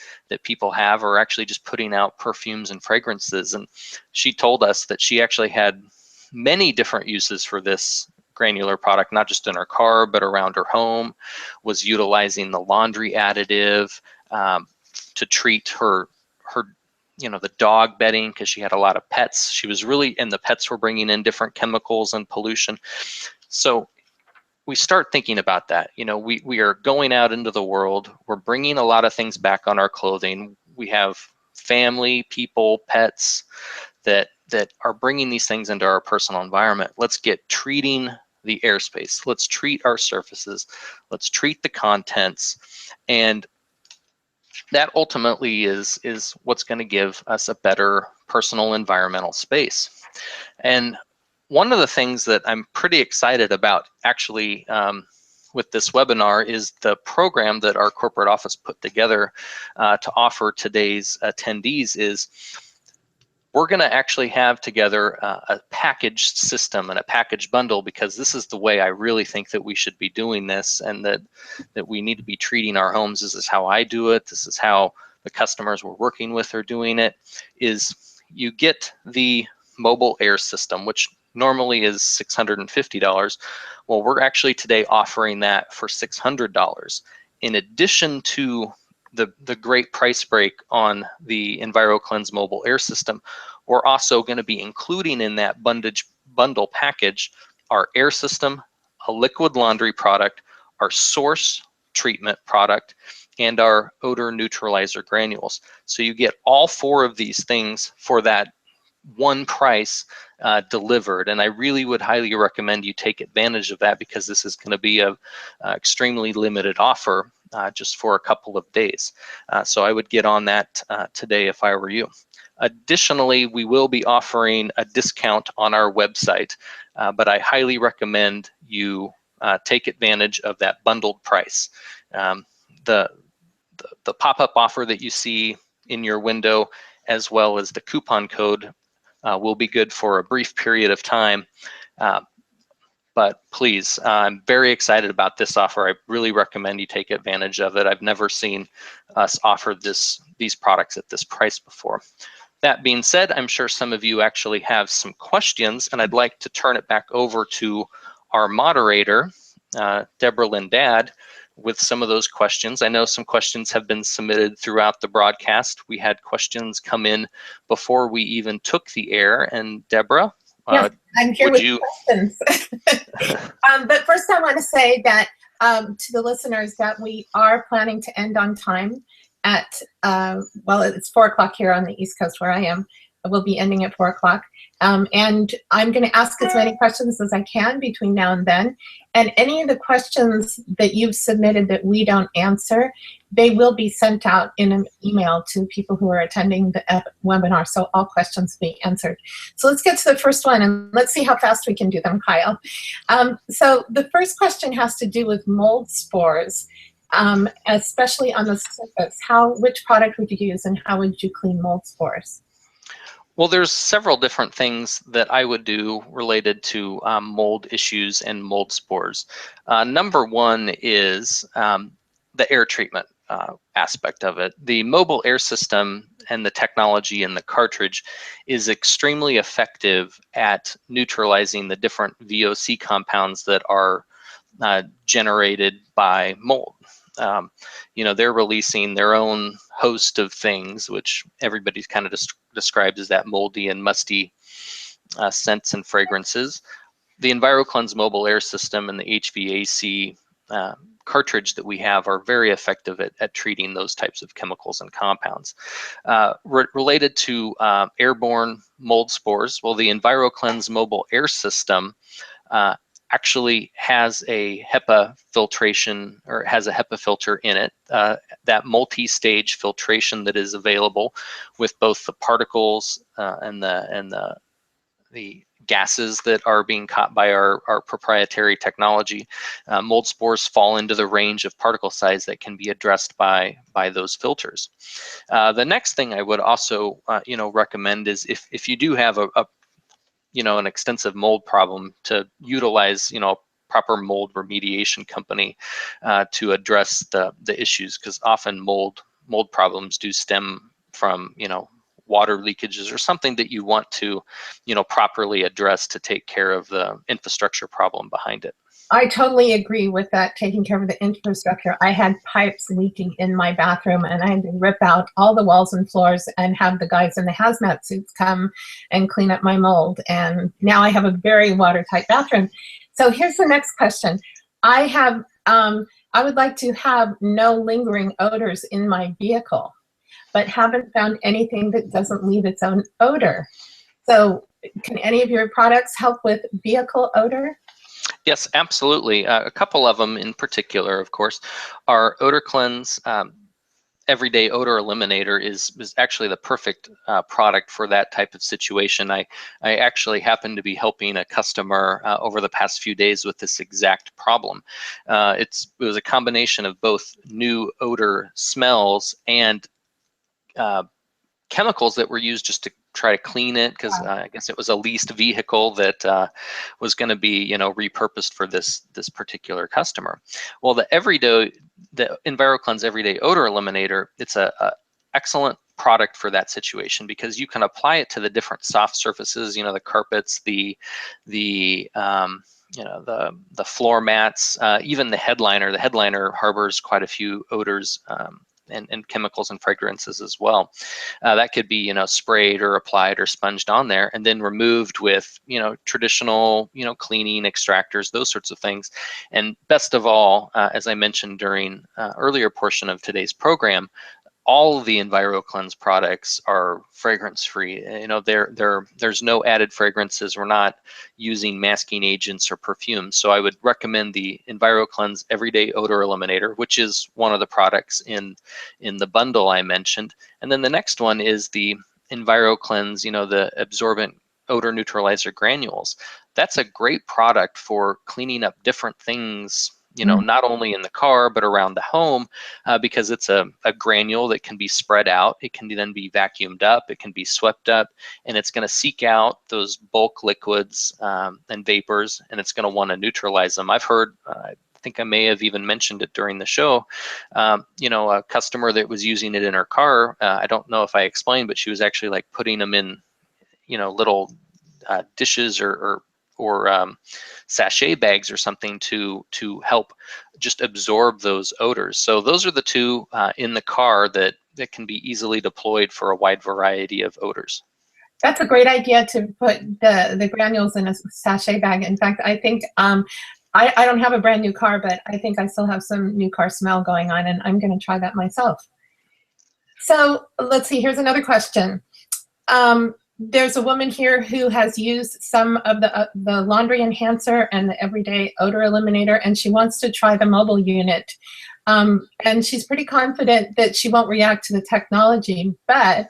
[SPEAKER 2] people have are actually just putting out perfumes and fragrances. And she told us that she actually had many different uses for this granular product, not just in her car, but around her home, was utilizing the laundry additive to treat her the dog bedding, because she had a lot of pets. She was really, and the pets were bringing in different chemicals and pollution. So we start thinking about that. We are going out into the world. We're bringing a lot of things back on our clothing. We have family, people, pets that are bringing these things into our personal environment. Let's get treating the airspace. Let's treat our surfaces. Let's treat the contents. And that ultimately is what's going to give us a better personal environmental space. And one of the things that I'm pretty excited about actually with this webinar is the program that our corporate office put together to offer today's attendees is we're going to actually have together a package system and a package bundle, because this is the way I really think that we should be doing this, and that we need to be treating our homes. This is how I do it. This is how the customers we're working with are doing it. Is you get the mobile air system, which normally is $650. Well, we're actually today offering that for $600. In addition to the great price break on the EnviroKlenz mobile air system, we're also going to be including in that bundle package our air system, a liquid laundry product, our source treatment product, and our odor neutralizer granules. So you get all 4 of these things for that one price delivered, and I really would highly recommend you take advantage of that, because this is going to be a extremely limited offer just for a couple of days. So I would get on that today if I were you. Additionally, we will be offering a discount on our website, but I highly recommend you take advantage of that bundled price. The pop-up offer that you see in your window, as well as the coupon code, will be good for a brief period of time. But please, I'm very excited about this offer. I really recommend you take advantage of it. I've never seen us offer these products at this price before. That being said, I'm sure some of you actually have some questions, and I'd like to turn it back over to our moderator, Debra Lynn, with some of those questions. I know some questions have been submitted throughout the broadcast. We had questions come in before we even took the air, and Debra,
[SPEAKER 1] yes, I'm here with questions. But first I want to say that to the listeners that we are planning to end on time at, well, it's 4 o'clock here on the East Coast where I am. We'll be ending at 4 o'clock. And I'm going to ask as many questions as I can between now and then. And any of the questions that you've submitted that we don't answer, they will be sent out in an email to people who are attending the webinar, so all questions will be answered. So let's get to the first one, and let's see how fast we can do them, Kyle. So the first question has to do with mold spores, especially on the surface. Which product would you use, and how would you clean mold spores?
[SPEAKER 2] Well, there's several different things that I would do related to mold issues and mold spores. Number one is the air treatment aspect of it. The mobile air system and the technology in the cartridge is extremely effective at neutralizing the different VOC compounds that are generated by mold. You know, they're releasing their own host of things, which everybody's kind of described as that moldy and musty scents and fragrances. The EnviroKlenz mobile air system and the HVAC cartridge that we have are very effective at treating those types of chemicals and compounds. Related to airborne mold spores, well, the EnviroKlenz mobile air system actually has a HEPA filtration, or has a HEPA filter in it, that multi-stage filtration that is available with both the particles and the gases that are being caught by our proprietary technology. Mold spores fall into the range of particle size that can be addressed by those filters. The next thing I would also recommend is if you do have an extensive mold problem, to utilize proper mold remediation company to address the issues, because often mold problems do stem from water leakages or something that you want to properly address to take care of the infrastructure problem behind it.
[SPEAKER 1] I totally agree with that, taking care of the infrastructure. I had pipes leaking in my bathroom, and I had to rip out all the walls and floors and have the guys in the hazmat suits come and clean up my mold. And now I have a very watertight bathroom. So here's the next question. I would like to have no lingering odors in my vehicle, but haven't found anything that doesn't leave its own odor. So can any of your products help with vehicle odor?
[SPEAKER 2] Yes, absolutely. A couple of them in particular, of course, are EnviroKlenz everyday odor eliminator is actually the perfect product for that type of situation. I actually happen to be helping a customer over the past few days with this exact problem. It was a combination of both new odor smells and chemicals that were used just to try to clean it, because I guess it was a leased vehicle that was going to be, you know, repurposed for this particular customer. Well, the EnviroKlenz Everyday Odor Eliminator, it's a excellent product for that situation, because you can apply it to the different soft surfaces, you know, the carpets, the you know, the floor mats, even the headliner. The headliner harbors quite a few odors and chemicals and fragrances as well. That could be, you know, sprayed or applied or sponged on there and then removed with, you know, traditional, you know, cleaning extractors, those sorts of things. And best of all, as I mentioned during earlier portion of today's program, all of the EnviroKlenz products are fragrance-free. You know, there's no added fragrances. We're not using masking agents or perfumes. So I would recommend the EnviroKlenz Everyday Odor Eliminator, which is one of the products in the bundle I mentioned. And then the next one is the EnviroKlenz, you know, the absorbent odor neutralizer granules. That's a great product for cleaning up different things, you know, not only in the car, but around the home, because it's a granule that can be spread out. It can then be vacuumed up, it can be swept up, and it's going to seek out those bulk liquids and vapors, and it's going to want to neutralize them. I've heard, I think I may have even mentioned it during the show, you know, a customer that was using it in her car, I don't know if I explained, but she was actually like putting them in, you know, little dishes or sachet bags or something to help just absorb those odors. So those are the two in the car that can be easily deployed for a wide variety of odors.
[SPEAKER 1] That's a great idea to put the granules in a sachet bag. In fact, I think I don't have a brand new car, but I think I still have some new car smell going on, and I'm going to try that myself. So let's see, here's another question. There's a woman here who has used some of the laundry enhancer and the everyday odor eliminator, and she wants to try the mobile unit. And she's pretty confident that she won't react to the technology, but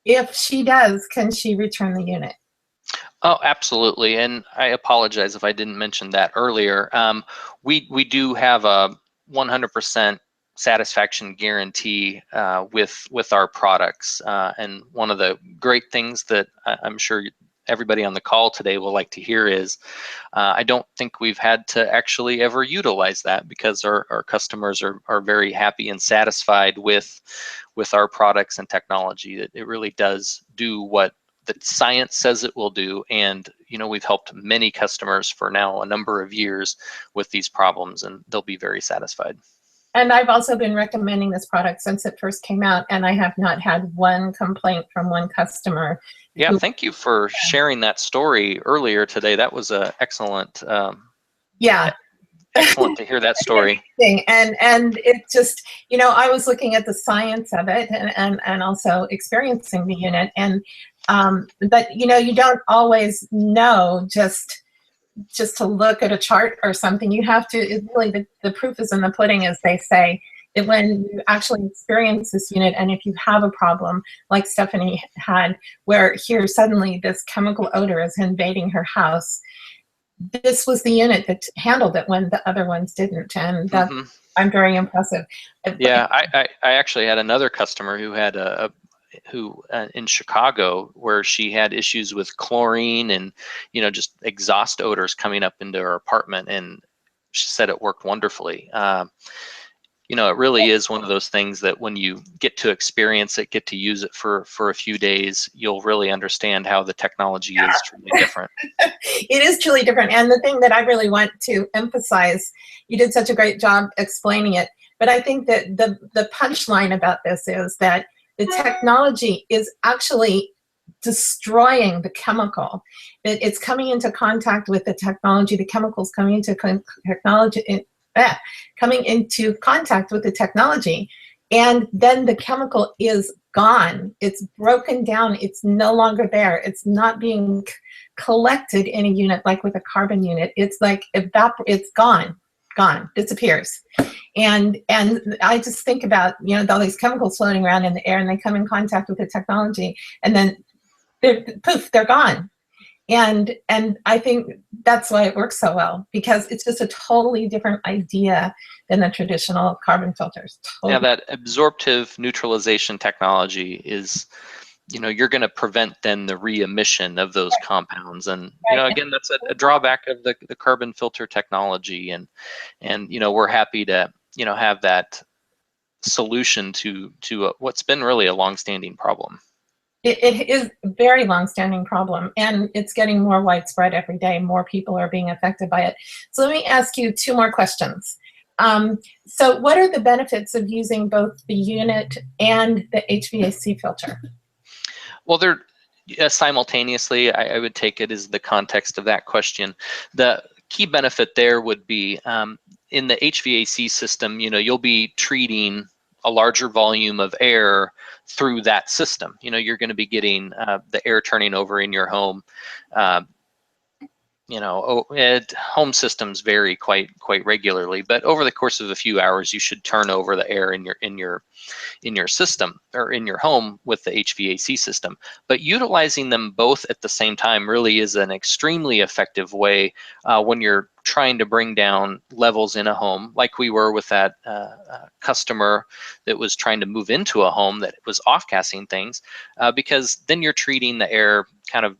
[SPEAKER 1] if she does, can she return the unit?
[SPEAKER 2] Oh, absolutely. And I apologize if I didn't mention that earlier. We do have a 100% satisfaction guarantee with our products. And one of the great things that I'm sure everybody on the call today will like to hear is I don't think we've had to actually ever utilize that, because our customers are very happy and satisfied with our products and technology. That it really does do what the science says it will do. And you know, we've helped many customers for now a number of years with these problems, and they'll be very satisfied.
[SPEAKER 1] And I've also been recommending this product since it first came out, and I have not had one complaint from one customer.
[SPEAKER 2] Yeah, thank you for sharing that story earlier today. That was a excellent.
[SPEAKER 1] Yeah.
[SPEAKER 2] Excellent to hear that story.
[SPEAKER 1] And it just, you know, I was looking at the science of it and also experiencing the unit, and but you know, you don't always know just to look at a chart or something. You have to, it really, the proof is in the pudding, as they say, that when you actually experience this unit, and if you have a problem like Stephanie had, where here suddenly this chemical odor is invading her house, this was the unit that handled it when the other ones didn't, and that's, I'm very impressive.
[SPEAKER 2] Yeah, I actually had another customer who had in Chicago, where she had issues with chlorine and, you know, just exhaust odors coming up into her apartment, and she said it worked wonderfully. You know, it really is one of those things that when you get to experience it, get to use it for a few days, you'll really understand how the technology is truly different.
[SPEAKER 1] It is truly different. And the thing that I really want to emphasize, you did such a great job explaining it, but I think that the punchline about this is that the technology is actually destroying the chemical. It's coming into contact with the technology, the chemicals coming into coming into contact with the technology, and then the chemical is gone. It's broken down. It's no longer there. It's not being collected in a unit like with a carbon unit. It's like it's gone. gone, disappears. And I just think about, you know, all these chemicals floating around in the air, and they come in contact with the technology, and then poof, they're gone. And I think that's why it works so well, because it's just a totally different idea than the traditional carbon filters. Totally.
[SPEAKER 2] Yeah, that absorptive neutralization technology is, you know, you're going to prevent then the re-emission of those compounds. And, you know, again, that's a drawback of the carbon filter technology. And, you know, we're happy to, you know, have that solution to what's been really a long-standing problem.
[SPEAKER 1] It is a very long-standing problem, and it's getting more widespread every day. More people are being affected by it. So let me ask you 2 more questions. So what are the benefits of using both the unit and the HVAC filter?
[SPEAKER 2] Well, they're simultaneously, I would take it as the context of that question. The key benefit there would be in the HVAC system, you know, you'll be treating a larger volume of air through that system. You know, you're going to be getting the air turning over in your home. You know, home systems vary quite regularly, but over the course of a few hours, you should turn over the air in your system or in your home with the HVAC system. But utilizing them both at the same time really is an extremely effective way when you're trying to bring down levels in a home, like we were with that customer that was trying to move into a home that was off-gassing things, because then you're treating the air kind of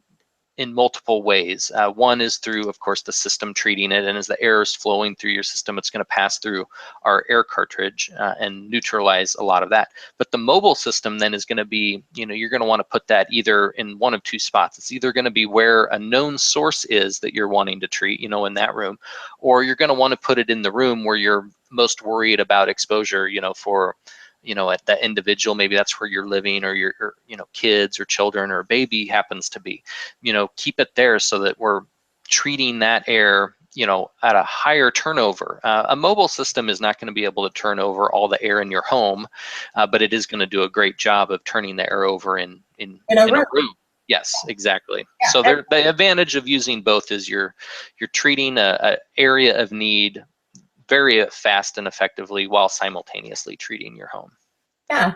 [SPEAKER 2] in multiple ways. One is through, of course, the system treating it, and as the air is flowing through your system, it's going to pass through our air cartridge and neutralize a lot of that. But the mobile system then is going to be, you know, you're going to want to put that either in one of 2 spots. It's either going to be where a known source is that you're wanting to treat, you know, in that room, or you're going to want to put it in the room where you're most worried about exposure, you know, for, you know, at that individual, maybe that's where you're living, or your, you know, kids or children or a baby happens to be. You know, keep it there so that we're treating that air, you know, at a higher turnover. A mobile system is not going to be able to turn over all the air in your home, but it is going to do a great job of turning the air over in a room. Yes, exactly. Yeah. So the advantage of using both is you're treating a area of need very fast and effectively while simultaneously treating your home.
[SPEAKER 1] Yeah.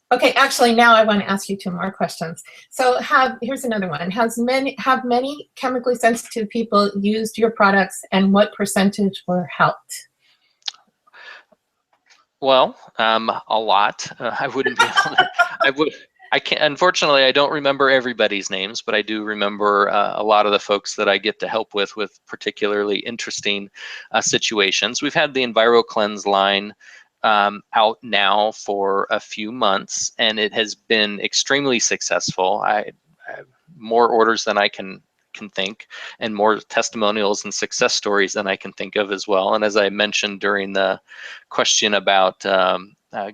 [SPEAKER 1] Okay, actually now I want to ask you 2 more questions. So here's another one. Have many chemically sensitive people used your products, and what percentage were helped?
[SPEAKER 2] Well, a lot. I wouldn't be able to, I can't, unfortunately, I don't remember everybody's names, but I do remember a lot of the folks that I get to help with particularly interesting situations. We've had the EnviroKlenz line out now for a few months, and it has been extremely successful. I have more orders than I can think, and more testimonials and success stories than I can think of as well. And as I mentioned during the question about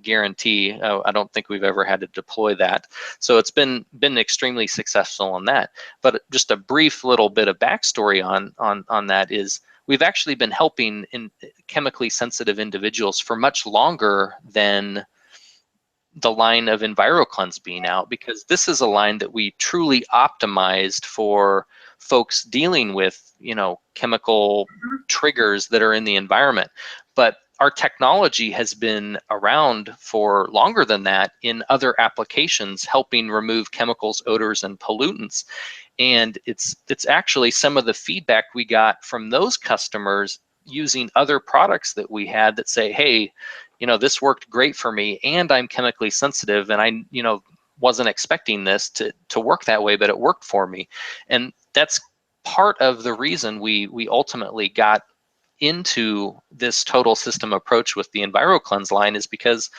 [SPEAKER 2] guarantee, I don't think we've ever had to deploy that. So it's been extremely successful on that. But just a brief little bit of backstory on that is we've actually been helping in chemically sensitive individuals for much longer than the line of EnviroKlenz being out, because this is a line that we truly optimized for folks dealing with, you know, chemical triggers that are in the environment. But our technology has been around for longer than that in other applications, helping remove chemicals, odors, and pollutants. And it's actually some of the feedback we got from those customers using other products that we had that say, hey, you know, this worked great for me, and I'm chemically sensitive, and I, you know, wasn't expecting this to work that way, but it worked for me. And that's part of the reason we ultimately got into this total system approach with the EnviroKlenz line, is because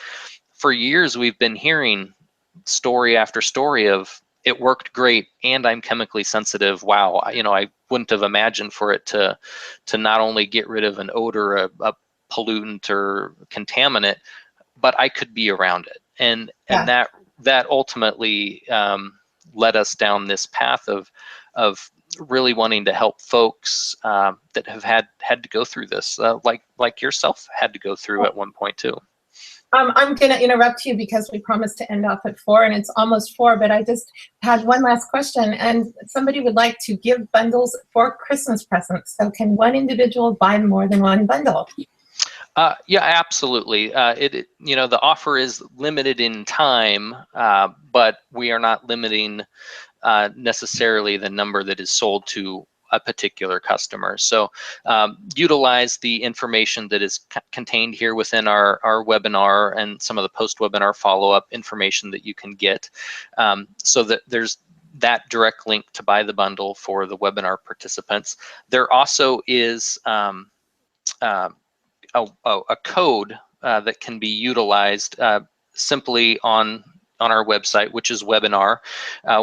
[SPEAKER 2] for years we've been hearing story after story of it worked great and I'm chemically sensitive. Wow, you know, I wouldn't have imagined for it to not only get rid of an odor, a pollutant or contaminant, but I could be around it. And that ultimately led us down this path of really wanting to help folks that have had to go through this, like yourself had to go through at one point too.
[SPEAKER 1] I'm going to interrupt you because we promised to end off at 4, and it's almost 4, but I just had one last question, and somebody would like to give bundles for Christmas presents. So can one individual buy more than one bundle?
[SPEAKER 2] Yeah, absolutely. You know, the offer is limited in time, but we are not limiting necessarily the number that is sold to a particular customer. So utilize the information that is contained here within our webinar and some of the post-webinar follow-up information that you can get, so that there's that direct link to buy the bundle for the webinar participants. There also is a code that can be utilized simply on our website, which is webinar,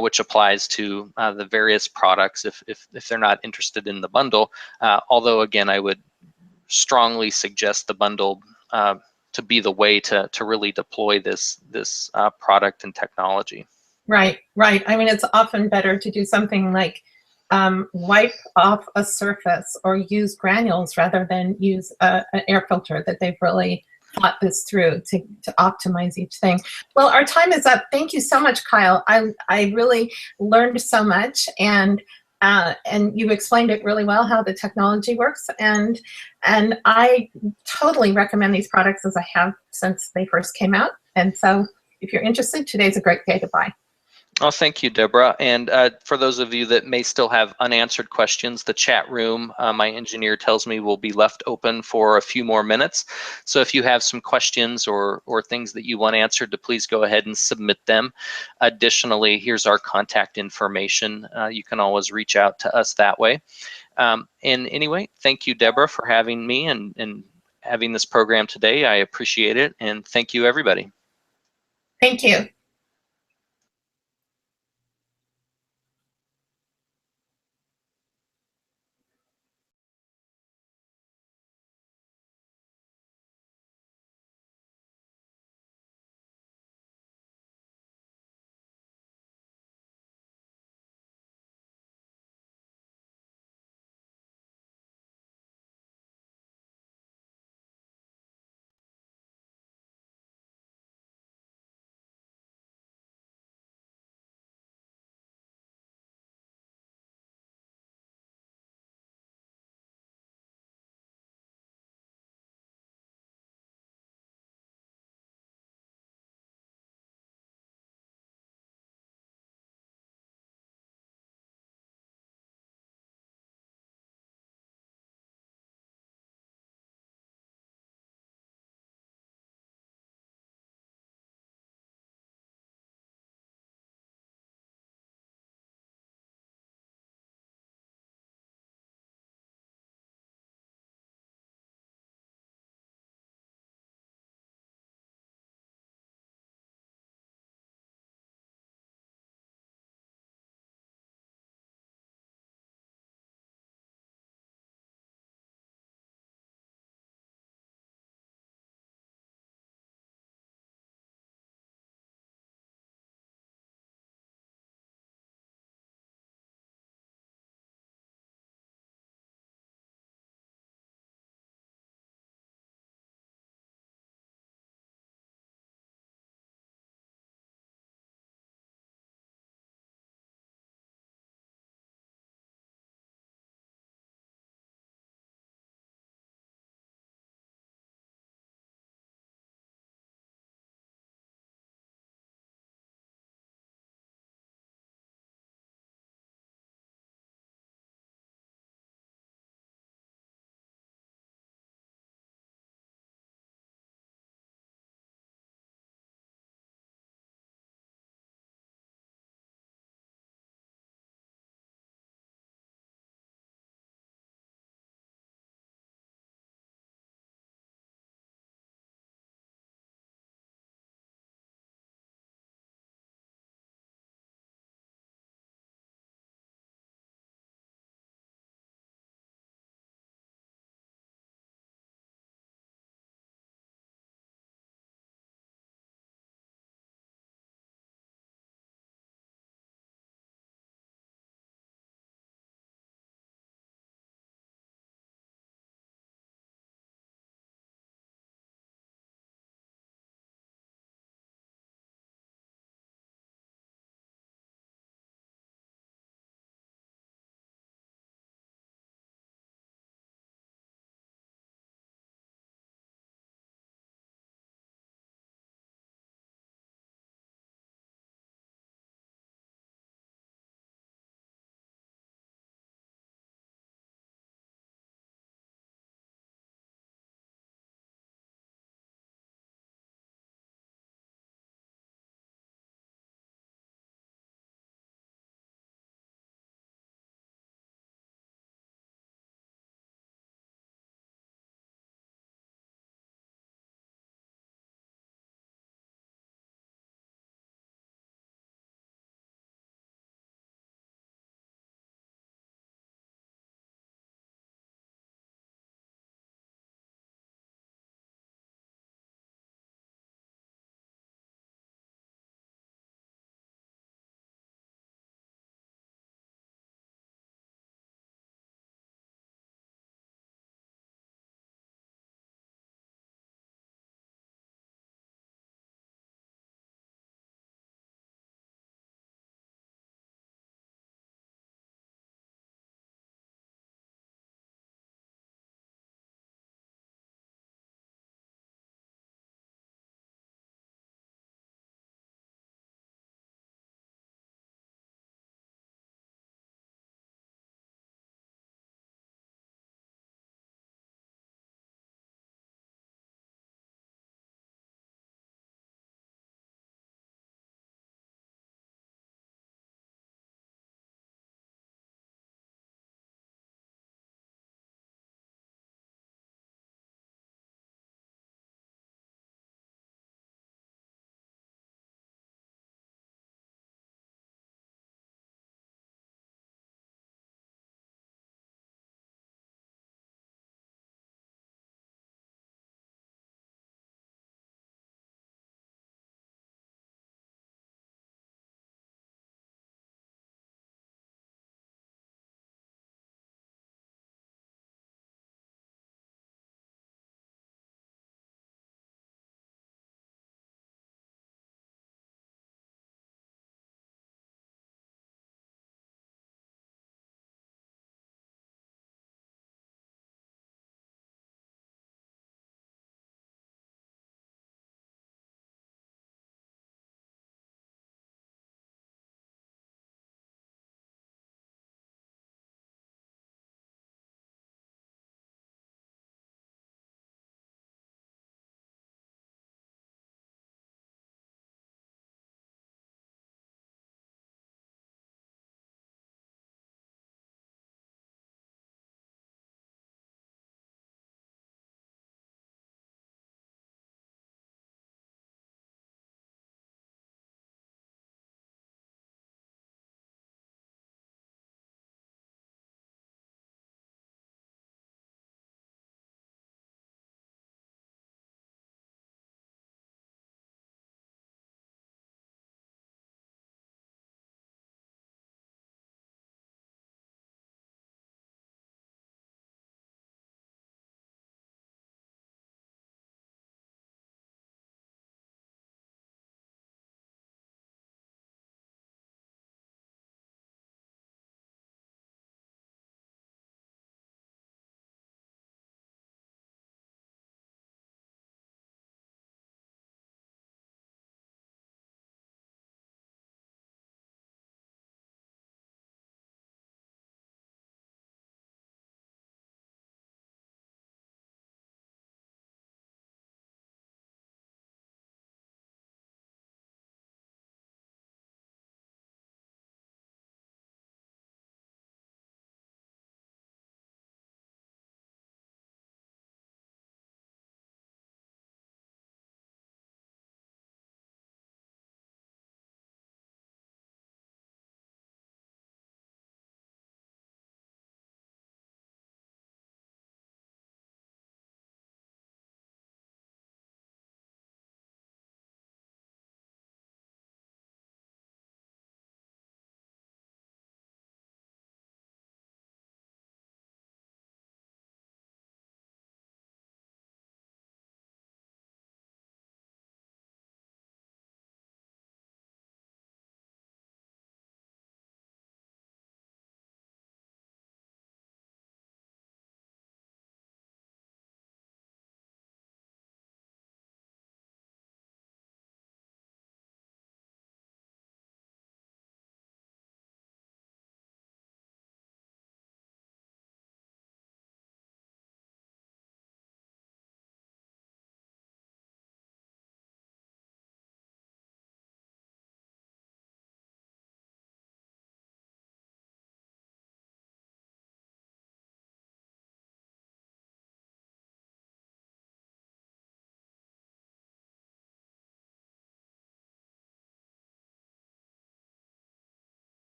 [SPEAKER 2] which applies to the various products if they're not interested in the bundle. Although again, I would strongly suggest the bundle to be the way to really deploy this product and technology.
[SPEAKER 1] Right, right. I mean, it's often better to do something like wipe off a surface or use granules rather than use an air filter that they've really thought this through to optimize each thing. Well, our time is up. Thank you so much, Kyle. I really learned so much, and you explained it really well how the technology works, and I totally recommend these products as I have since they first came out. And so if you're interested, today's a great day to buy.
[SPEAKER 2] Oh, thank you, Deborah. And for those of you that may still have unanswered questions, the chat room, my engineer tells me, will be left open for a few more minutes. So if you have some questions or things that you want answered, to please go ahead and submit them. Additionally, here's our contact information. You can always reach out to us that way. And anyway, thank you, Deborah, for having me and having this program today. I appreciate it. And thank you, everybody.
[SPEAKER 1] Thank you.